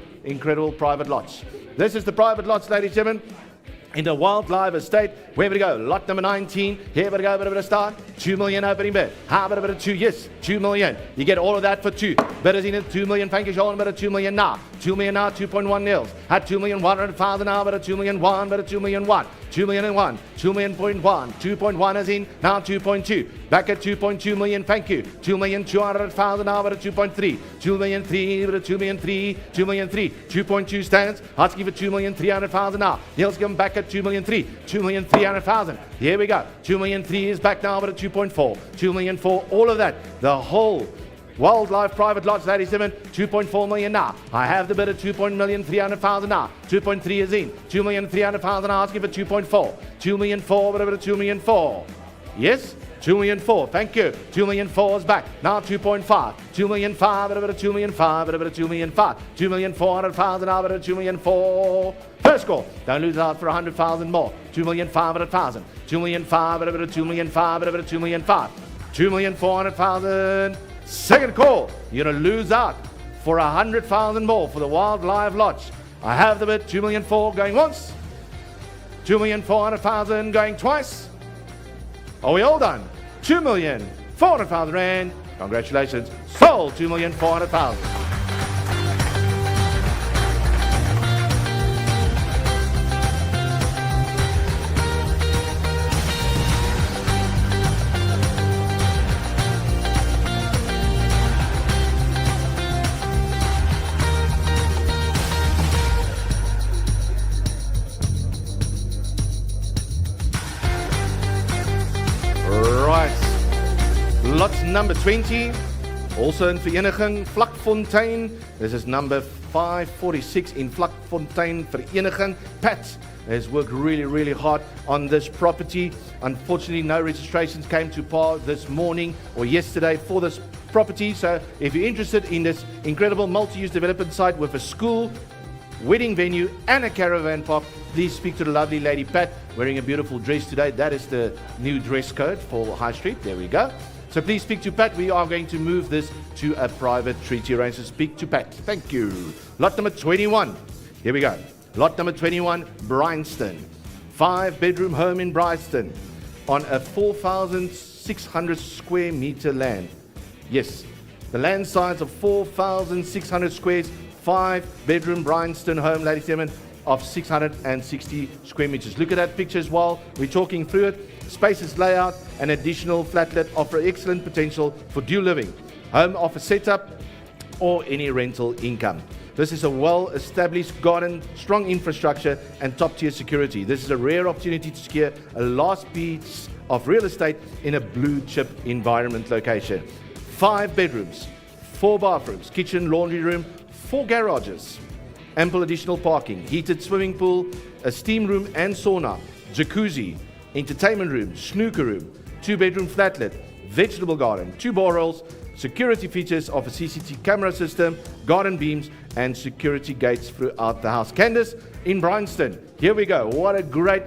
private lots. This is the private lots, ladies and gentlemen, in the Wildlife Estate. Where we go? Lot number 19. Here we go, bit of a start. 2 million opening bid. How about a bit of 2? Yes, 2 million. You get all of that for 2. Bidders in it, 2 million. Thank you, Sean. About a 2 million now. 2 million now, 2.1 nils. At 2,100,000 now, about a 2 million 1, but a 2 million 1. 2 million and 1. 2 million point 1. 2.1 is in. Now 2.2. Back at 2.2 million. Thank you. 2,200,000 now, about a 2.3. 2 million 3, but a 2 million 3. 2 million 3. 2.2 stands. Let's give it 2,300,000 now. Niels give them back at 2 million 3. 2,300,000. Here we go. 2 million 3 is back now, but a 2.4. 2 million 4. All of that. The whole Wildlife private lots, ladies and gentlemen, 2.4 million now. I have the bid at 2,300,000 now. 2.3 is in. 2,300,000 now. Let's give it 2.4. 2 million 4, but a 2 million 4. Yes? 2 million 4. Thank you. 2 million 4 is back. Now 2.5. 2 million 5, but a 2 million 5, but a 2 million 5. 2,400,000 now, but a 2 million 4. First score. Don't lose out for 100,000 more. 2,500,000. 2 million 5, but a 2 million 5, but a 2 million 5. 2,400,000. Second call. You're going to lose out for 100,000 more for the Wildlife lots. I have the bid. 2 million 4 going once. 2,400,000 going twice. Are we all done? 2,400,000 rand. Congratulations. Sold 2,400,000. Lot number 20, also in Vereniging, Vlakfontein. This is number 546 in Vlakfontein, Vereniging. Pat has worked really hard on this property. Unfortunately, no registrations came to par this morning or yesterday for this property. So if you're interested in this incredible multi-use development site with a school, wedding venue and a caravan park, please speak to the lovely lady Pat, wearing a beautiful dress today. That is the new dress code for High Street. There we go. So please speak to Pat. We are going to move this to a private treaty arrangement. So speak to Pat. Thank you. Lot number 21. Here we go. Lot number 21, Bryanston. 5-bedroom home in Bryanston on a 4,600 square meter land. Yes, the land size of 4,600 squares, 5-bedroom Bryanston home, ladies and gentlemen, of 660 square meters. Look at that picture as well. We're talking through it. Spacious layout and additional flatlet offer excellent potential for dual living, home office setup, or any rental income. This is a well-established garden, strong infrastructure, and top-tier security. This is a rare opportunity to secure a last piece of real estate in a blue-chip environment location. 5 bedrooms, 4 bathrooms, kitchen, laundry room, 4 garages, ample additional parking, heated swimming pool, a steam room and sauna, jacuzzi, entertainment room, snooker room, 2-bedroom flatlet, vegetable garden, 2 boreholes, security features of a CCTV camera system, garden beams, and security gates throughout the house. Candace in Bryanston. Here we go. What a great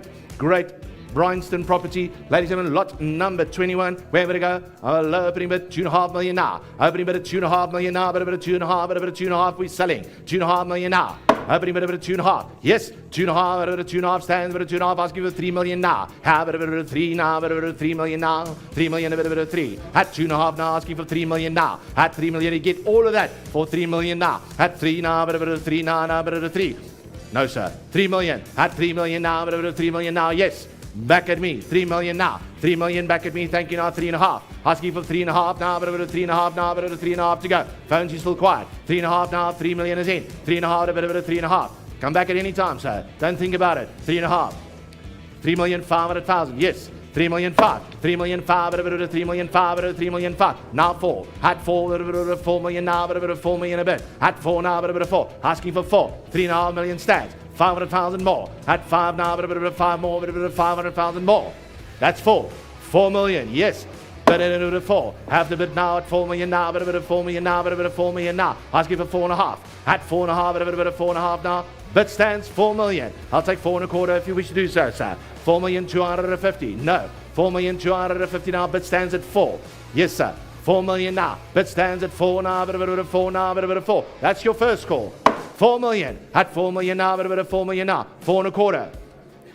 Bryanston property. Ladies and gentlemen, lot number 21. Where would it go? Low opening bid, 2.5 million now. Opening bid at 2.5 million now, bit of 2.5, bit of 2.5. We're selling 2.5 million now. Opening bit of 2.5. Yes, 2.5, bit of 2.5 stands, bit of 2.5. Asking for 3 million now. Have a bit of 3 now, bit of 3 million now. 3 million, a bit of 3. At 2.5 now, asking for 3 million now. At 3 million, you get all of that for 3 million now. At 3 now, bit of 3 now, bit of 3. No, sir. 3 million. At 3 million now, bit of 3 million now. Yes. Back at me. 3 million now. 3 million back at me. Thank you now. 3.5. Asking for 3.5 now, but a bit of 3.5 now, but a bit of 3.5 to go. Phones is still quiet. 3.5 now. 3 million is in. 3.5, a bit of 3.5. Come back at any time, sir. Don't think about it. 3.5. 3,500,000. Yes. 3,500,000. 3,500,000. A bit of 3,500,000. A bit of 3,500,000. Now 4. At 4. A bit of 4 million now, but a bit of 4 million a bit. At 4 now, but a bit of 4. Asking for 4. 3.5 million stands. 500,000 more. At 5 now, but a bit of 5 more, but a bit of 500,000 more. That's 4. 4 million, yes. But a bit of 4. Have the bid now at 4 million now, but a bit of 4 million now, but a bit of 4 million now. Asking for 4.5. At 4.5, but a bit of 4.5 now. Bid stands 4 million. I'll take 4.25 if you wish to do so, sir. 4,250,000. No. 4,250,000 now. Bid stands at 4. Yes, sir. 4 million now. Bid stands at 4 now, but a bit of 4 now, but a bit of 4. That's your first call. 4 million. At 4 million now, but a bit of 4 million now. 4.25.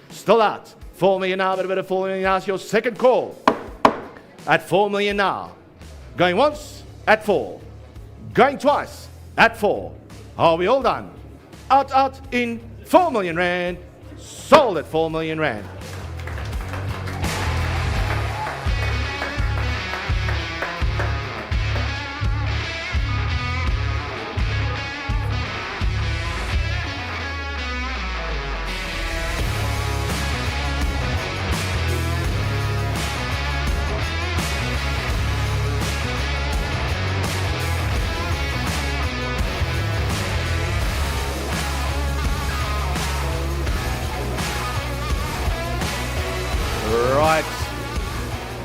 Still out. 4 million now, but a bit of 4 million now. It's your second call. At 4 million now. Going once at 4. Going twice at 4. Are we all done? Out in 4 million rand. Sold at 4 million rand.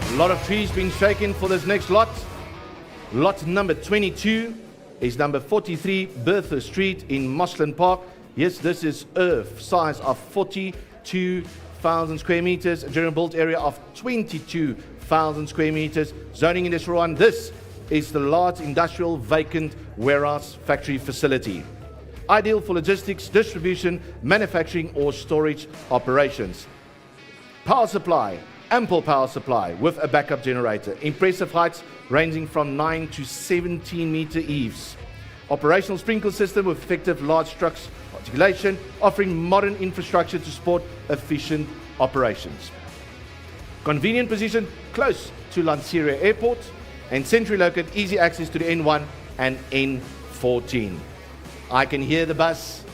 A lot of trees being shaken for this next lot. Lot number 22 is number 43 Bertha Street in Mossland Park. Yes, this is earth size of 42,000 square meters, a general built area of 22,000 square meters. Zoning Industrial 1. This is the large industrial vacant warehouse factory facility. Ideal for logistics, distribution, manufacturing or storage operations. Power supply. Ample power supply with a backup generator. Impressive heights ranging from 9 to 17 meter eaves. Operational sprinkler system with effective large trucks articulation, offering modern infrastructure to support efficient operations. Convenient position close to Lanseria Airport and centrally located, easy access to the N1 and N14. I can hear the buzz.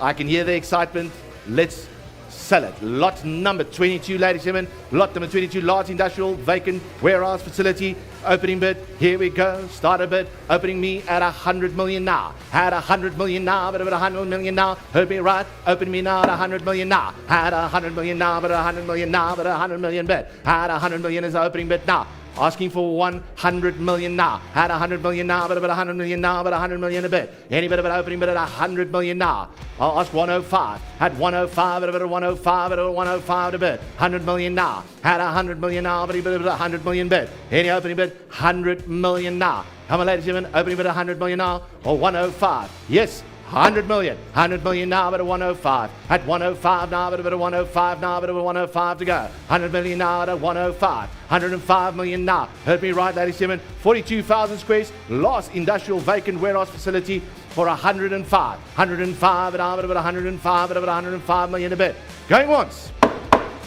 I can hear the excitement. Let's sell it. Lot number 22, ladies and gentlemen. Lot number 22, large industrial vacant warehouse facility. Opening bid. Here we go. Start a bid. Opening me at 100 million now. At 100 million now, but at 100 million now. Heard me right. Opening me now at 100 million now. At 100 million now, but 100 million now, but 100 million bid. At 100 million is the opening bid now. Asking for 100 million now. At 100 million now, but about 100 million now, but 100 million a bit. Any bit of an opening, but at 100 million now. I'll ask 105. At 105, at about 105, at 105 a bit. 100 million now. At 100 million now, but about 100 million bit. Any opening bid, 100 million now. Come on, ladies and gentlemen, opening bid 100 million now, or 105. Yes. 100 million. 100 million now, but at 105. At 105 now, but at 105 now, but at 105 to go. 100 million now at 105. 105 million now. Heard me right, ladies and gentlemen. 42,000 squares. Last industrial vacant warehouse facility for 105. 105 at 105 at 105 million a bit. Going once.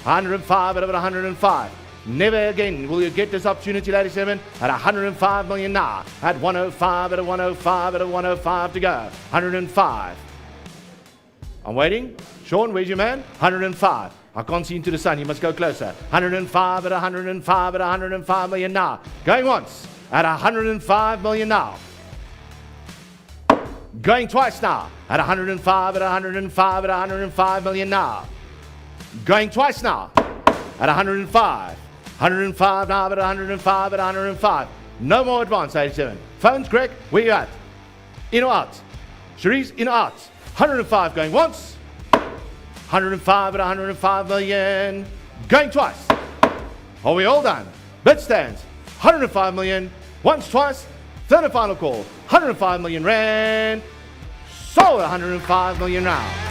105 at 105. Never again will you get this opportunity, ladies and gentlemen, at 105 million now. At 105, at 105, at 105 to go. 105. I'm waiting. Sean, where's your man? 105. I can't see into the sun. You must go closer. 105 at 105 at 105 million now. Going once. At 105 million now. Going twice now. At 105 at 105 at 105 million now. Going twice now. At 105. 105 now, but 105 at 105. No more advance, 87. Phones, Greg, where you at? In or out? Cherise, in or out? 105 going once. 105 at 105 million. Going twice. Are we all done? Bid stands 105 million. Once, twice. Third and final call. 105 million rand. Sold 105 million now.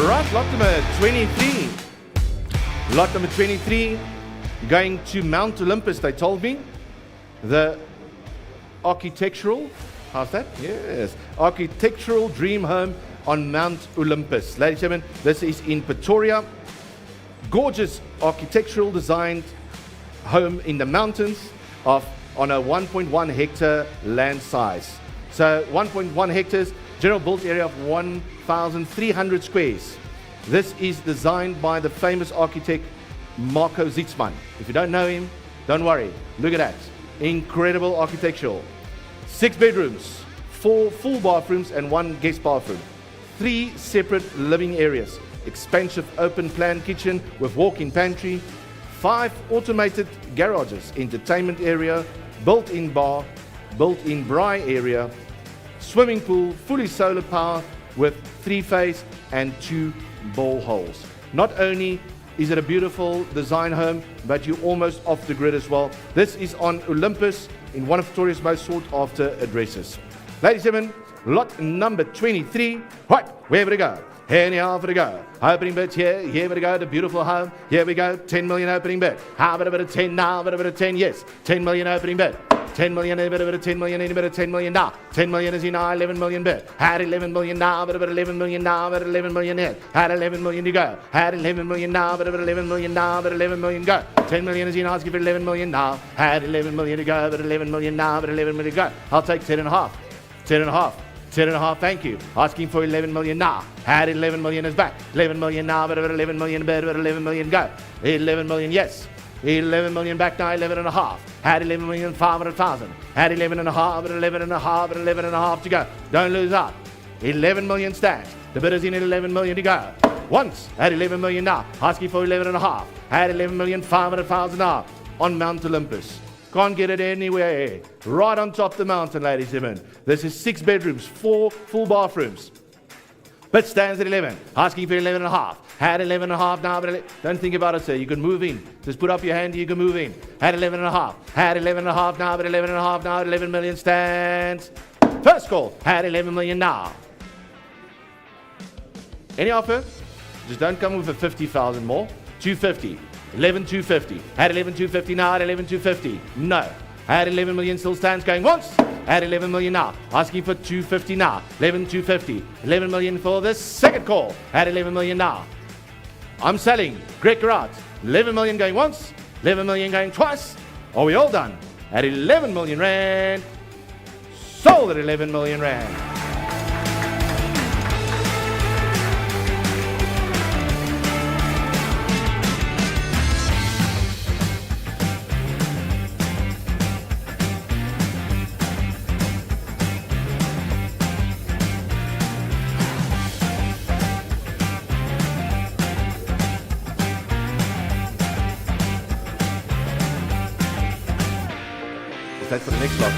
Right, lot number 23. Lot number 23, going to Mount Olympus, they told me. The architectural, how's that? Yes, architectural dream home on Mount Olympus. Ladies and gentlemen, this is in Pretoria. Gorgeous architectural designed home in the mountains on a 1.1 hectare land size. So 1.1 hectares, general built area of 1,300 squares. This is designed by the famous architect Marco Zitzman. If you don't know him, don't worry. Look at that. Incredible architectural. 6 bedrooms, 4 full bathrooms and 1 guest bathroom. 3 separate living areas. Expansive open plan kitchen with walk-in pantry. 5 automated garages, entertainment area, built-in bar, built-in braai area, swimming pool, fully solar power with 3-phase and 2 boreholes. Not only is it a beautiful design home, but you're almost off the grid as well. This is on Olympus in one of Victoria's most sought after addresses. Ladies and gentlemen, lot number 23. Right, where we go? Anyhow for the go. Opening bid here we go, the beautiful home. Here we go, 10 million opening bid. How about a bit of 10 now, a bit of 10, yes. 10 million opening bid. 10 million, a bit of a 10 million, a bit of 10 million now. 10 million is in now, 11 million bid. Had 11 million now, but about 11 million now, but 11 million in. Had 11 million to go. Had 11 million now, but about 11 million now, but 11 million go. 10 million is in, I'll give it 11 million now. Had 11 million to go, but 11 million now, but 11 million to go. I'll take 10 and a half. 10 and a half. 10 and a half, thank you. Asking for 11 million now. Had 11 million is back. 11 million now, but about 11 million, but 11 million go. 11 million, yes. 11 million back now, 11 and a half. Had 11 million, 500,000. Had 11 and a half, but 11 and a half, but 11 and a half to go. Don't lose out. 11 million stands. The bidder's in at 11 million to go. Once, had 11 million now. Asking for 11 and a half. Had 11 million, 500,000 now on Mount Olympus. Can't get it anywhere. Right on top of the mountain, ladies and gentlemen. This is 6 bedrooms, 4 full bathrooms. Bid stands at 11. Asking for 11 and a half. Had 11 and a half now, but don't think about it, sir. You can move in. Just put up your hand, you can move in. Had 11 and a half. Had 11 and a half now, but 11 and a half now. 11 million stands. First call. Had 11 million now. Any offer? Just don't come with a 50,000 more. 250. 11,250. Had 11,250 now. Had 11,250. No. Had 11 million still stands going once. Had 11 million now. Asking for 250 now. 11,250. 11 million for the second call. Had 11 million now. I'm selling. Greg Garrett. 11 million going once. 11 million going twice. Are we all done? At 11 million rand. Sold at 11 million rand. That's for the next lot.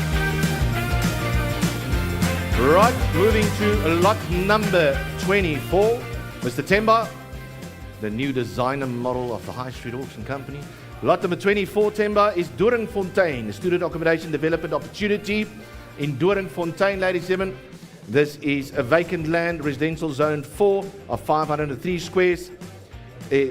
Right, moving to lot number 24. Mr. Temba, the new designer model of the High Street Auction Company. Lot number 24, Temba, is Doringfontein, a student accommodation development opportunity in Doringfontein, ladies and gentlemen. This is a vacant land, residential zone 4 of 503 squares.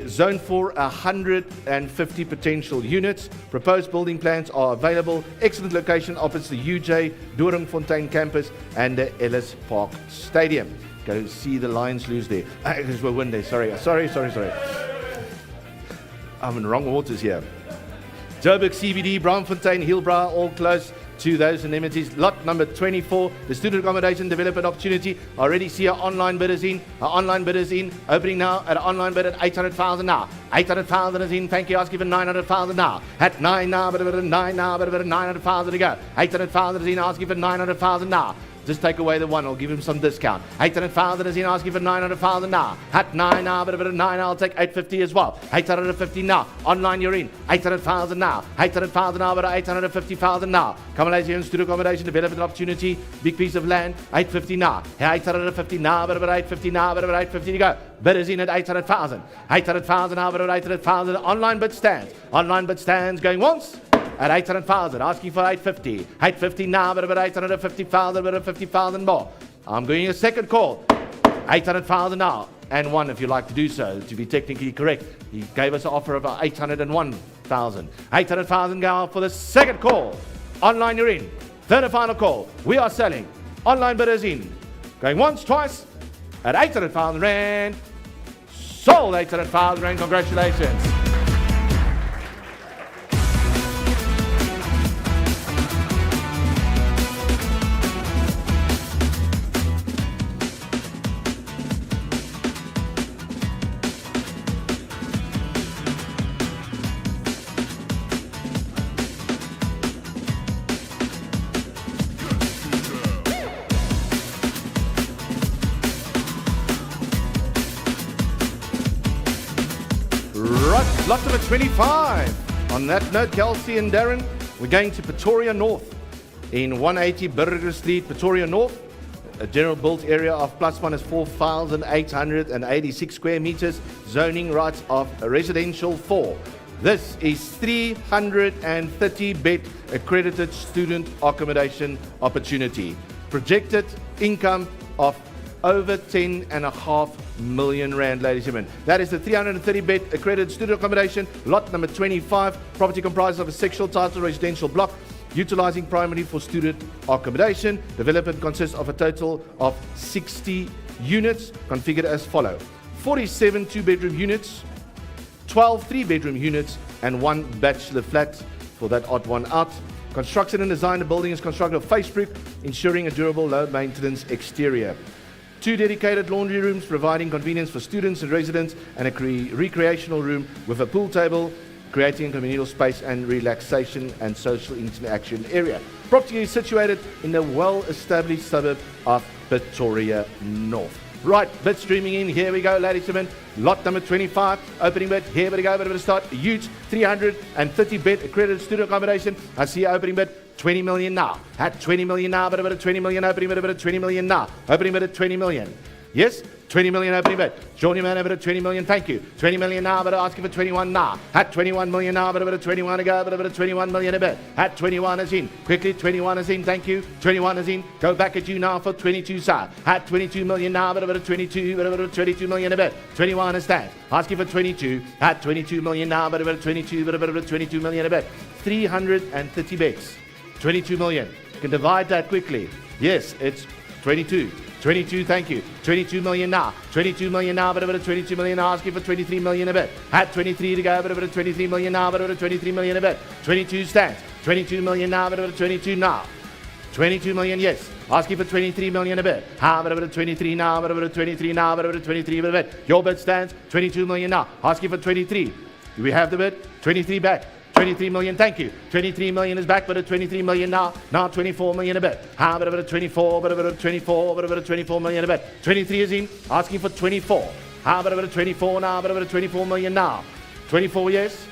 Zone 4, 150 potential units. Proposed building plans are available. Excellent location opposite the UJ Doringfontein campus and the Ellis Park Stadium. Go see the Lions lose there. Because we're winning there. Sorry. I'm in wrong waters here. Joburg CBD, Braamfontein, Hillbrow, all close to those indemnities. Lot number 24, the student accommodation development opportunity. I already see our online bidders in. Opening now at an online bid at 800,000 now. 800,000 is in. Thank you. Asking for 900,000 now. At 9 now, but 9 now, but 900,000 to go. 800,000 is in. Asking for 900,000 now. Just take away the one, I'll give him some discount. 800,000 is in, asking for 900,000 now. At 9 now, but a bit of 9, I'll take 850 as well. 850 now. Online, you're in. 800,000 now. 800,000 now, but 850,000 now. Come on, ladies and gentlemen, student accommodation, development opportunity, big piece of land. 850 now. 850 now, but about 850 now, but about 850 to go. Bid is in at 800,000. 800,000 now, but about 800,000. Online bid stands. Online bid stands going once. At 800,000, asking for 850. 850 now, but about 850,000, but 50,000 more. I'm going a second call. 800,000 now, and one if you like to do so, to be technically correct. He gave us an offer of 801,000. 800,000 go for the second call. Online, you're in. Third and final call. We are selling. Online bidders in. Going once, twice, at 800,000 rand. Sold 800,000 rand. Congratulations. Right, lot number 25. On that note, Kelsey and Darren, we're going to Pretoria North in 180 Burger Street, Pretoria North. A general built area of +1 4,886 square meters. Zoning rights of residential 4. This is 330 bed accredited student accommodation opportunity. Projected income of over 10.5 million rand, ladies and gentlemen. That is the 330 bed accredited student accommodation, lot number 25. Property comprises of a sexual title residential block, utilizing primarily for student accommodation. Development consists of a total of 60 units, configured as follow: 47 2-bedroom units, 12 3-bedroom units, and 1 bachelor flat for that odd one out. Construction and design, the building is constructed of face brick, ensuring a durable, low maintenance exterior. 2 dedicated laundry rooms providing convenience for students and residents, and a recreational room with a pool table, creating a communal space and relaxation and social interaction area. Property is situated in the well-established suburb of Pretoria North. Right, bid streaming in. Here we go, ladies and gentlemen. Lot number 25, opening bid. Here we go, bit of a start. Huge 330 bed accredited student accommodation. I see opening bid. 20 million now. At 20 million now, but about 20 million opening bid, about 20 million now. Opening bid at 20 million. Yes, 20 million opening bid. Johnny man over at 20 million, thank you. 20 million now, but asking for 21 now. At 21 million now, but about 21 to go, but about 21 million a bit. At 21 is in. Quickly, 21 is in, thank you. 21 is in. Go back at you now for 22 sir. At 22 million now, but about 22, but about 22 million a bit. 21 is that. Asking for 22. At 22 million now, but about 22, but about 22 million a bit. 330 beds. 22 million. You can divide that quickly. Yes, it's 22. 22, thank you. 22 million now. 22 million now, but about 22 million now. Asking for 23 million a bit. At 23 to go, but about 23 million now, but about 23 million a bit. 22 stands. 22 million now, but about 22 now. 22 million, yes. Asking for 23 million a bit. How about 23 now, but about 23 now, but about 23 a bit. Your bid stands. 22 million now. Asking for 23. Do we have the bid? 23 back. 23 million, thank you. 23 million is back, but at 23 million now. Now 24 million a bit. How about a 24, but about 24, but about 24 million a bit. 23 is in, asking for 24. How about a 24 now, but about 24 million now. 24, yes.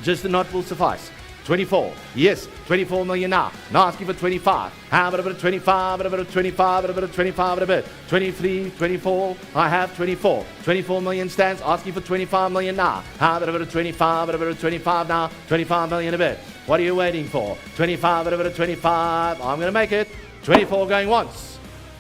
Just the nod will suffice. 24, yes, 24 million now. Now asking for 25. How about a bit of 25, but about 25, but about 25, but a bit. 23, 24, I have 24. 24 million stands, asking for 25 million now. How about a bit of 25, but about 25 now. 25 million a bit. What are you waiting for? 25, but about 25. I'm going to make it. 24 going once.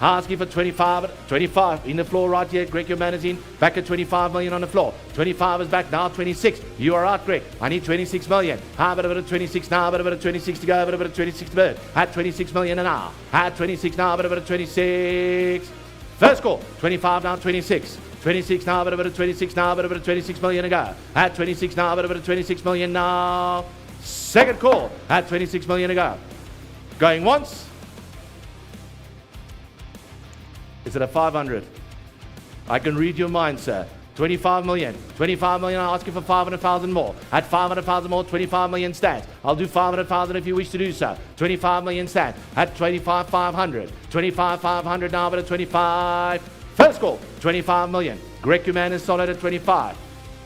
Asking for 25 in the floor right here. Greg, your man is in. Back at 25 million on the floor. 25 is back now. 26. You are out, Greg. I need 26 million. How about a bit of 26 now? But a bit of 26 to go. But a bit of 26 to bid. At 26 million an hour. At 26 now. But a bit of 26. First call. 25 now. 26. 26 now. But a bit of 26 now. But a bit of 26 million to go. At 26 now. But a bit of 26 million now. Second call. At 26 million to go. Going once. Is it a 500? I can read your mind, sir. 25 million. 25 million, I'll ask you for 500,000 more. At 500,000 more, 25 million stands. I'll do 500,000 if you wish to do so. 25 million stands. At 25,500. 25,500 now, but at 25. First call, 25 million. Greg, your man is solid at 25.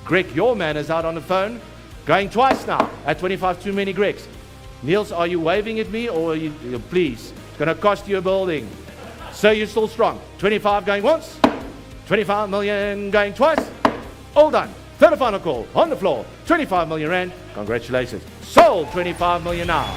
Greg, your man is out on the phone. Going twice now. At 25, too many Gregs. Niels, are you waving at me or are you, please? It's going to cost you a building. So you're still strong. 25 going once. 25 million going twice. All done. Third and final call on the floor. 25 million rand. Congratulations. Sold 25 million now.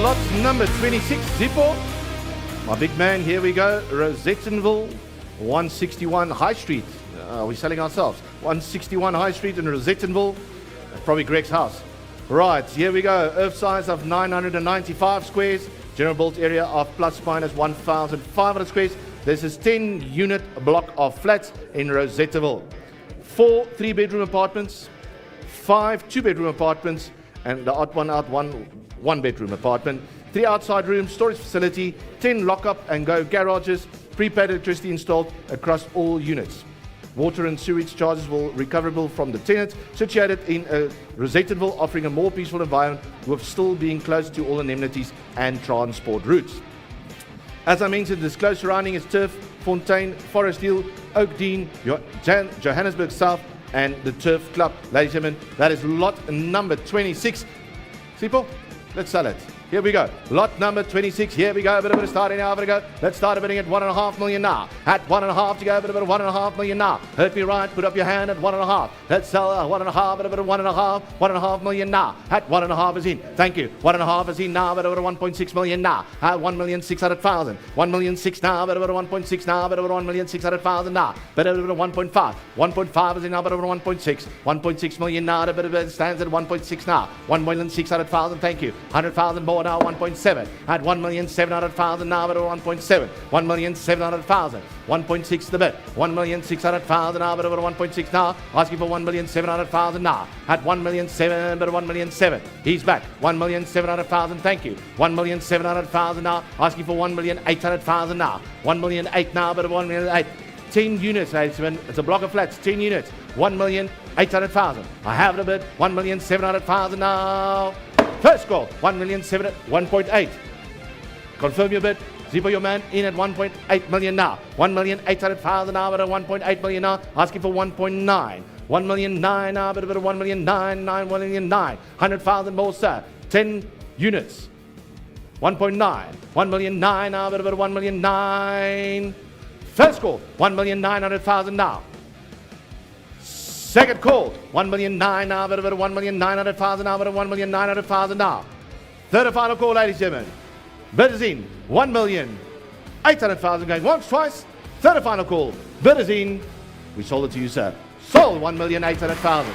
Lot number 26, Zippo. My big man, here we go. Rosettenville, 161 High Street. We're selling ourselves. 161 High Street in Rosettenville. Probably Greg's house. Right, here we go. Earth size of 995 squares. General built area of plus minus 1,500 squares. This is 10-unit block of flats in Rosettenville. 4 3-bedroom apartments, 5 2-bedroom apartments, and the odd one out, one bedroom apartment, 3 outside rooms, storage facility, 10 lock-up and go garages, prepaid electricity installed across all units. Water and sewage charges will recoverable from the tenant, situated in Rosettenville, offering a more peaceful environment with still being close to all amenities and transport routes. As I mentioned, this close surrounding is Turf, Fontaine, Forest Hill, Oakdean, Johannesburg South, and the Turf Club. Ladies and gentlemen, that is lot number 26. People, let's sell it. Here we go. Lot number 26. Here we go. A bit of a starting now. Let's start bidding at 1.5 million now. At 1.5 to go. A bit of 1.5 million now. Hurt me right. Put up your hand at 1.5. Let's sell 1.5. A bit of 1.5. 1.5 million now. At 1.5 is in. Thank you. 1.5 is in now. A bit of 1.6 million now. At 1,600,000. 1,600,000 now. A bit of 1.6 now. A bit of 1,600,000 now. Bit of 1.5. 1.5 is in now. A bit of 1.6. 1.6 million now. A bit of it stands at 1.6 now. 1,600,000. Thank you. 100,000 more now. 1.7 at 1,700,000 now, but 1.7, 1,700,000, 1.6 the bid, 1,600,000 now, but 1.6 now, asking for 1,700,000 now, at 1,700,000, but 1,700,000, he's back, 1,700,000, thank you, 1,700,000 now, asking for 1,800,000 now, 1,800,000 now, but 1,800,000, 10 units, ladies and gentlemen, it's a block of flats, 10 units, 1,800,000, I have the bid, 1,700,000 now. First call, 1,700,000, 1.8. Confirm your bid. Zippo your man in at 1.8 million now. 1,800,000 now, but at 1.8 million now. Asking for 1.9. 1,900,000 now, but at 1,900,000, 1,900,000. 100,000 more, sir. 10 units. 1.9. 1,900,000 now, but at 1,900,000. First call, 1,900,000 now. Second call, 1,900,000 now, but 1,900,000 now, but 1,900,000 now. Third and final call, ladies and gentlemen. Bid is in, 1,800,000 going once, twice. Third and final call, bid is in. We sold it to you, sir. Sold 1,800,000.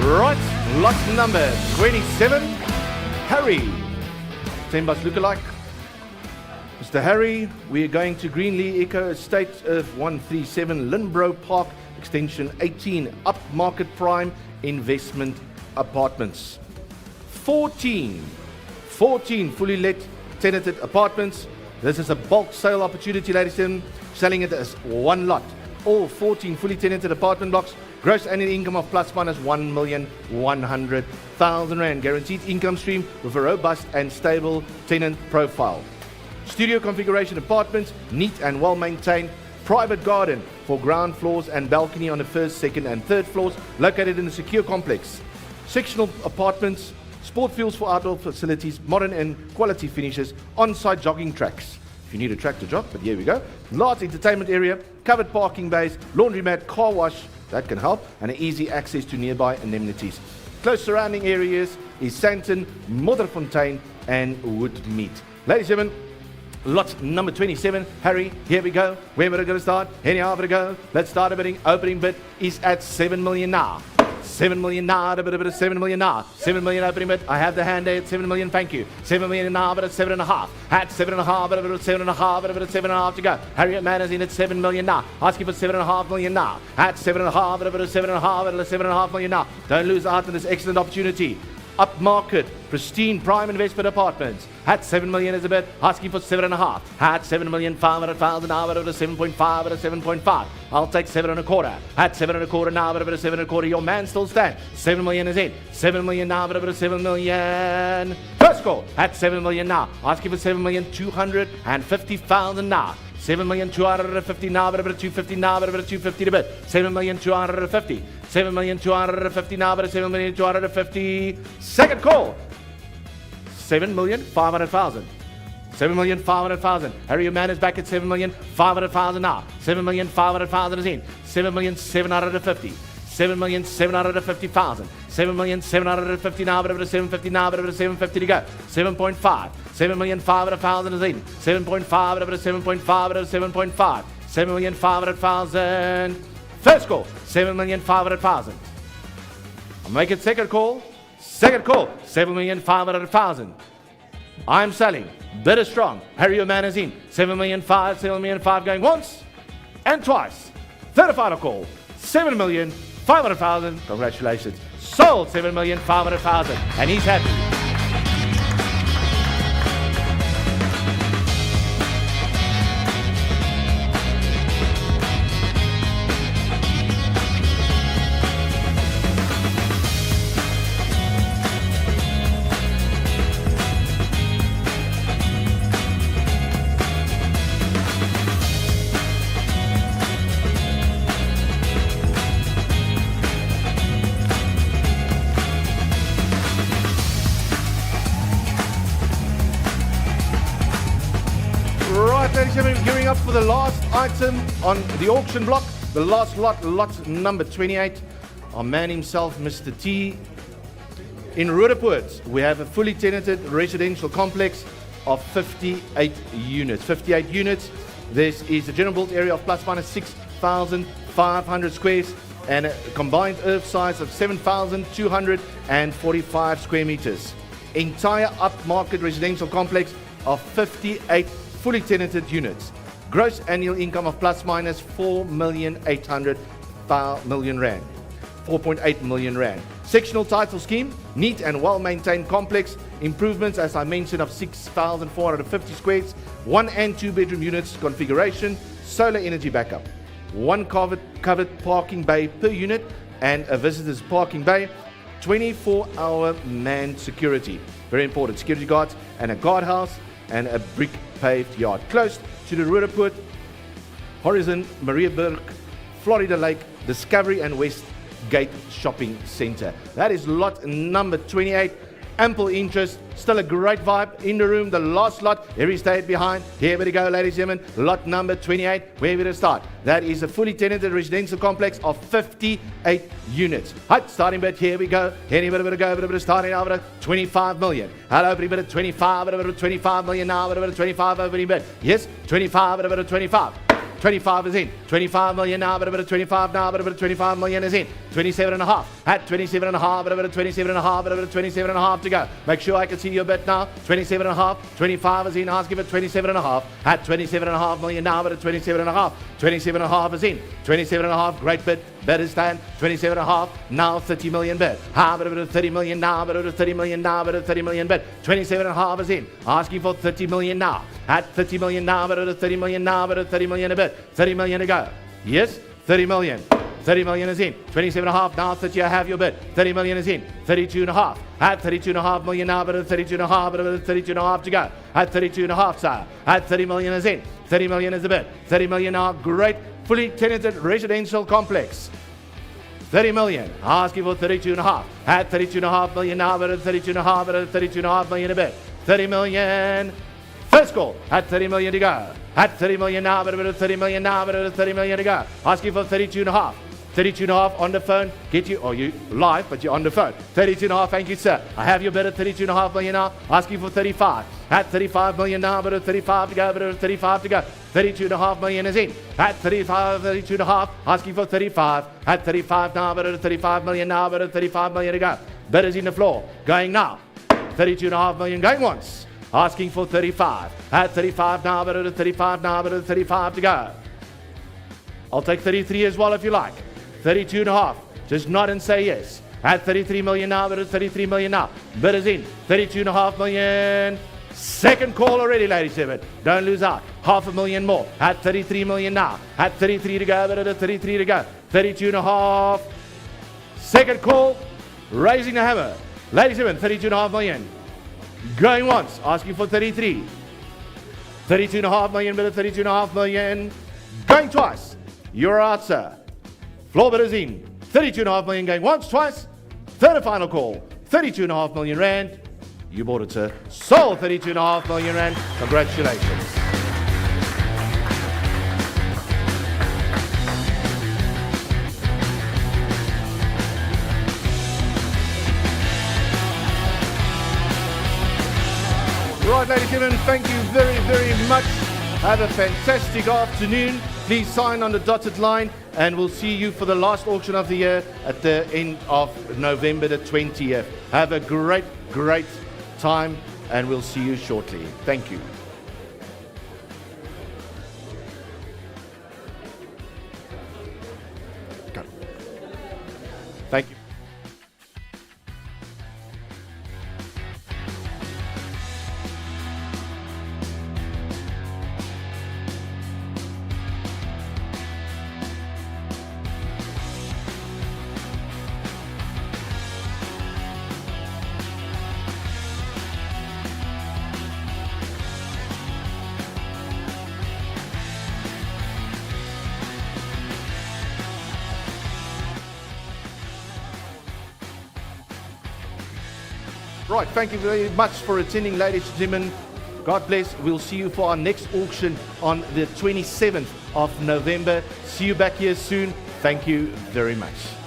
Right, lot number 27, Harry. 10 bus lookalike. Mr. Harry, we are going to Greenlee Eco Estate of 137 Linbro Park, extension 18, upmarket prime investment apartments. 14 fully let tenanted apartments. This is a bulk sale opportunity, ladies and gentlemen. Selling it as one lot all 14 fully tenanted apartment blocks. Gross annual income of plus minus 1,100,000 Rand. Guaranteed income stream with a robust and stable tenant profile. Studio configuration apartments, neat and well maintained. Private garden for ground floors and balcony on the first, second and third floors, located in a secure complex. Sectional apartments, sport fields for outdoor facilities, modern and quality finishes, on-site jogging tracks. If you need a track to jog, but here we go. Large entertainment area, covered parking bays, laundromat, car wash, that can help, and easy access to nearby amenities. Close surrounding areas is Sandton, Modderfontein and Woodmead. Ladies and gentlemen, lot number 27. Harry, here we go. Where we're going to start? Anyhow, we're going to go. Let's start a bidding. Opening bid is at 7 million now. 7 million now, a bit of 7 million now. 7 million opening bid. I have the hand there at 7 million, thank you. 7 million now, but at 7.5. At 7.5, but at 7.5, but at 7.5 to go. Harriet Mann is in at 7 million now. Asking for 7.5 million now. At 7.5, but at 7.5, but at 7.5 million now. Don't lose out on this excellent opportunity. Upmarket, pristine prime investment apartments. At 7 million is a bit, asking for 7.5. At 7,500,000 now, but at 7.5, but at 7.5. I'll take 7.25. At 7.25 now, but at 7.25. Your man still stands. 7 million is in. 7 million now, but at 7 million. First call at 7 million now. Asking for 7,250,000 now. 7,250 now, but at 250 now, but at 250 to bid. 7,250. 7,250 now, but at 7,250. Second call. 7,500,000. 7,500,000. Harry Man is back at 7,500,000 now. 7,500,000 is in. 7,750. 7,750,000. 7,750 now, but at 750 now, but at 750 to go. 7.5. 7,500,000 is in. 7.5, but at 7.5, but at 7.5. 7,500,000. First call, 7,500,000. I'll make it second call. Second call, 7,500,000. I'm selling. Bid is strong. Harry, your man is in. 7,500,000, 7,500,000 going once and twice. Third and final call, 7,500,000. Congratulations. Sold 7,500,000. And he's happy. Right, ladies and gentlemen, gearing up for the last item on the auction block. The last lot number 28. Our man himself, Mr. T. In Roodepoort, we have a fully tenanted residential complex of 58 units. 58 units. This is a general built area of plus minus 6,500 squares and a combined earth size of 7,245 square meters. Entire upmarket residential complex of 58 fully tenanted units. Gross annual income of plus minus 4,800,000 Rand. 4.8 million Rand. Sectional title scheme, neat and well maintained complex. Improvements, as I mentioned, of 6,450 squares. 1 and 2 bedroom units configuration. Solar energy backup. 1 covered parking bay per unit and a visitor's parking bay. 24-hour manned security. Very important. Security guards and a guardhouse and a brick paved yard. Close to the Roodepoort, Horizon, Mariaburg, Florida Lake, Discovery and Westgate Shopping Center. That is lot number 28. Ample interest, still a great vibe in the room. The last lot, every stayed behind. Here we go, ladies and gentlemen. Lot number 28, where we to start? That is a fully tenanted residential complex of 58 units. Right, starting bid, here we go. Any bit of it go, bit of it starting over at 25 million. Hello, opening bid at 25, bit of 25 million now, bit of 25 opening bid. Yes, 25, bit of 25. 25 is in. 25 million now, but a bit of 25 now, but a bit of 25 million is in. 27.5. At 27.5, but a bit of 27.5, but a bit of 27.5 to go. Make sure I can see your bet now. 27.5. 25 is in. Asking for 27.5. At 27.5 million now, but a 27.5. 27.5 is in. 27.5. Great bid. Bet is stand. 27.5. Now 30 million bet. But a bit of 30 million now, but a bit of 30 million now, but a 30 million bet. 27.5 is in. Asking for 30 million now. At 30 million now, but a 30 million now, but a 30 million a bet. 30 million to go. Yes, 30 million. 30 million is in. 27.5 now, 30, I have your bid. 30 million is in. 32.5. At 32.5 million now, but at 32.5, but at 32.5 to go. At 32.5, sir. At 30 million is in. 30 million is the bid. 30 million now, great, fully tenanted residential complex. 30 million, asking for 32.5. At 32.5 million now, but at 32.5, but at 32.5 million a bid. 30 million. First call at 30 million to go. At 30 million now, but at 30 million now, but at 30 million to go. Asking for 32.5. 32.5 on the phone. Get you, or you live, but you're on the phone. 32.5, thank you, sir. I have your bid at 32.5 million now. Asking for 35. At 35 million now, but at 35 to go, but at 35 to go. 32.5 million is in. At 35, 32.5, asking for 35. At 35 now, but at 35 million now, but at 35 million to go. Bid is in the floor. Going now. 32.5 million going once. Asking for 35. At 35 now, but at 35 now, but at 35 to go. I'll take 33 as well if you like. 32.5. Just nod and say yes. At 33 million now, but at 33 million now. Bid is in. 32.5 million. Second call already, ladies and gentlemen. Don't lose out. 500,000 more. At 33 million now. At 33 to go, but at 33 to go. 32.5. Second call. Raising the hammer. Ladies and gentlemen, 32.5 million. Going once. Asking for 33. 32.5 million, but at 32.5 million. Going twice. Your answer. Floor bid is in. 32.5 million going once, twice. Third and final call. 32.5 million rand. You bought it, sir. Sold 32.5 million rand. Congratulations. Right, ladies and gentlemen, thank you very, very much. Have a fantastic afternoon. Please sign on the dotted line, and we'll see you for the last auction of the year at the end of November the 20th. Have a great, great time, and we'll see you shortly. Thank you. Go. Thank you. Right, thank you very much for attending, ladies and gentlemen. God bless. We'll see you for our next auction on the 27th of November. See you back here soon. Thank you very much.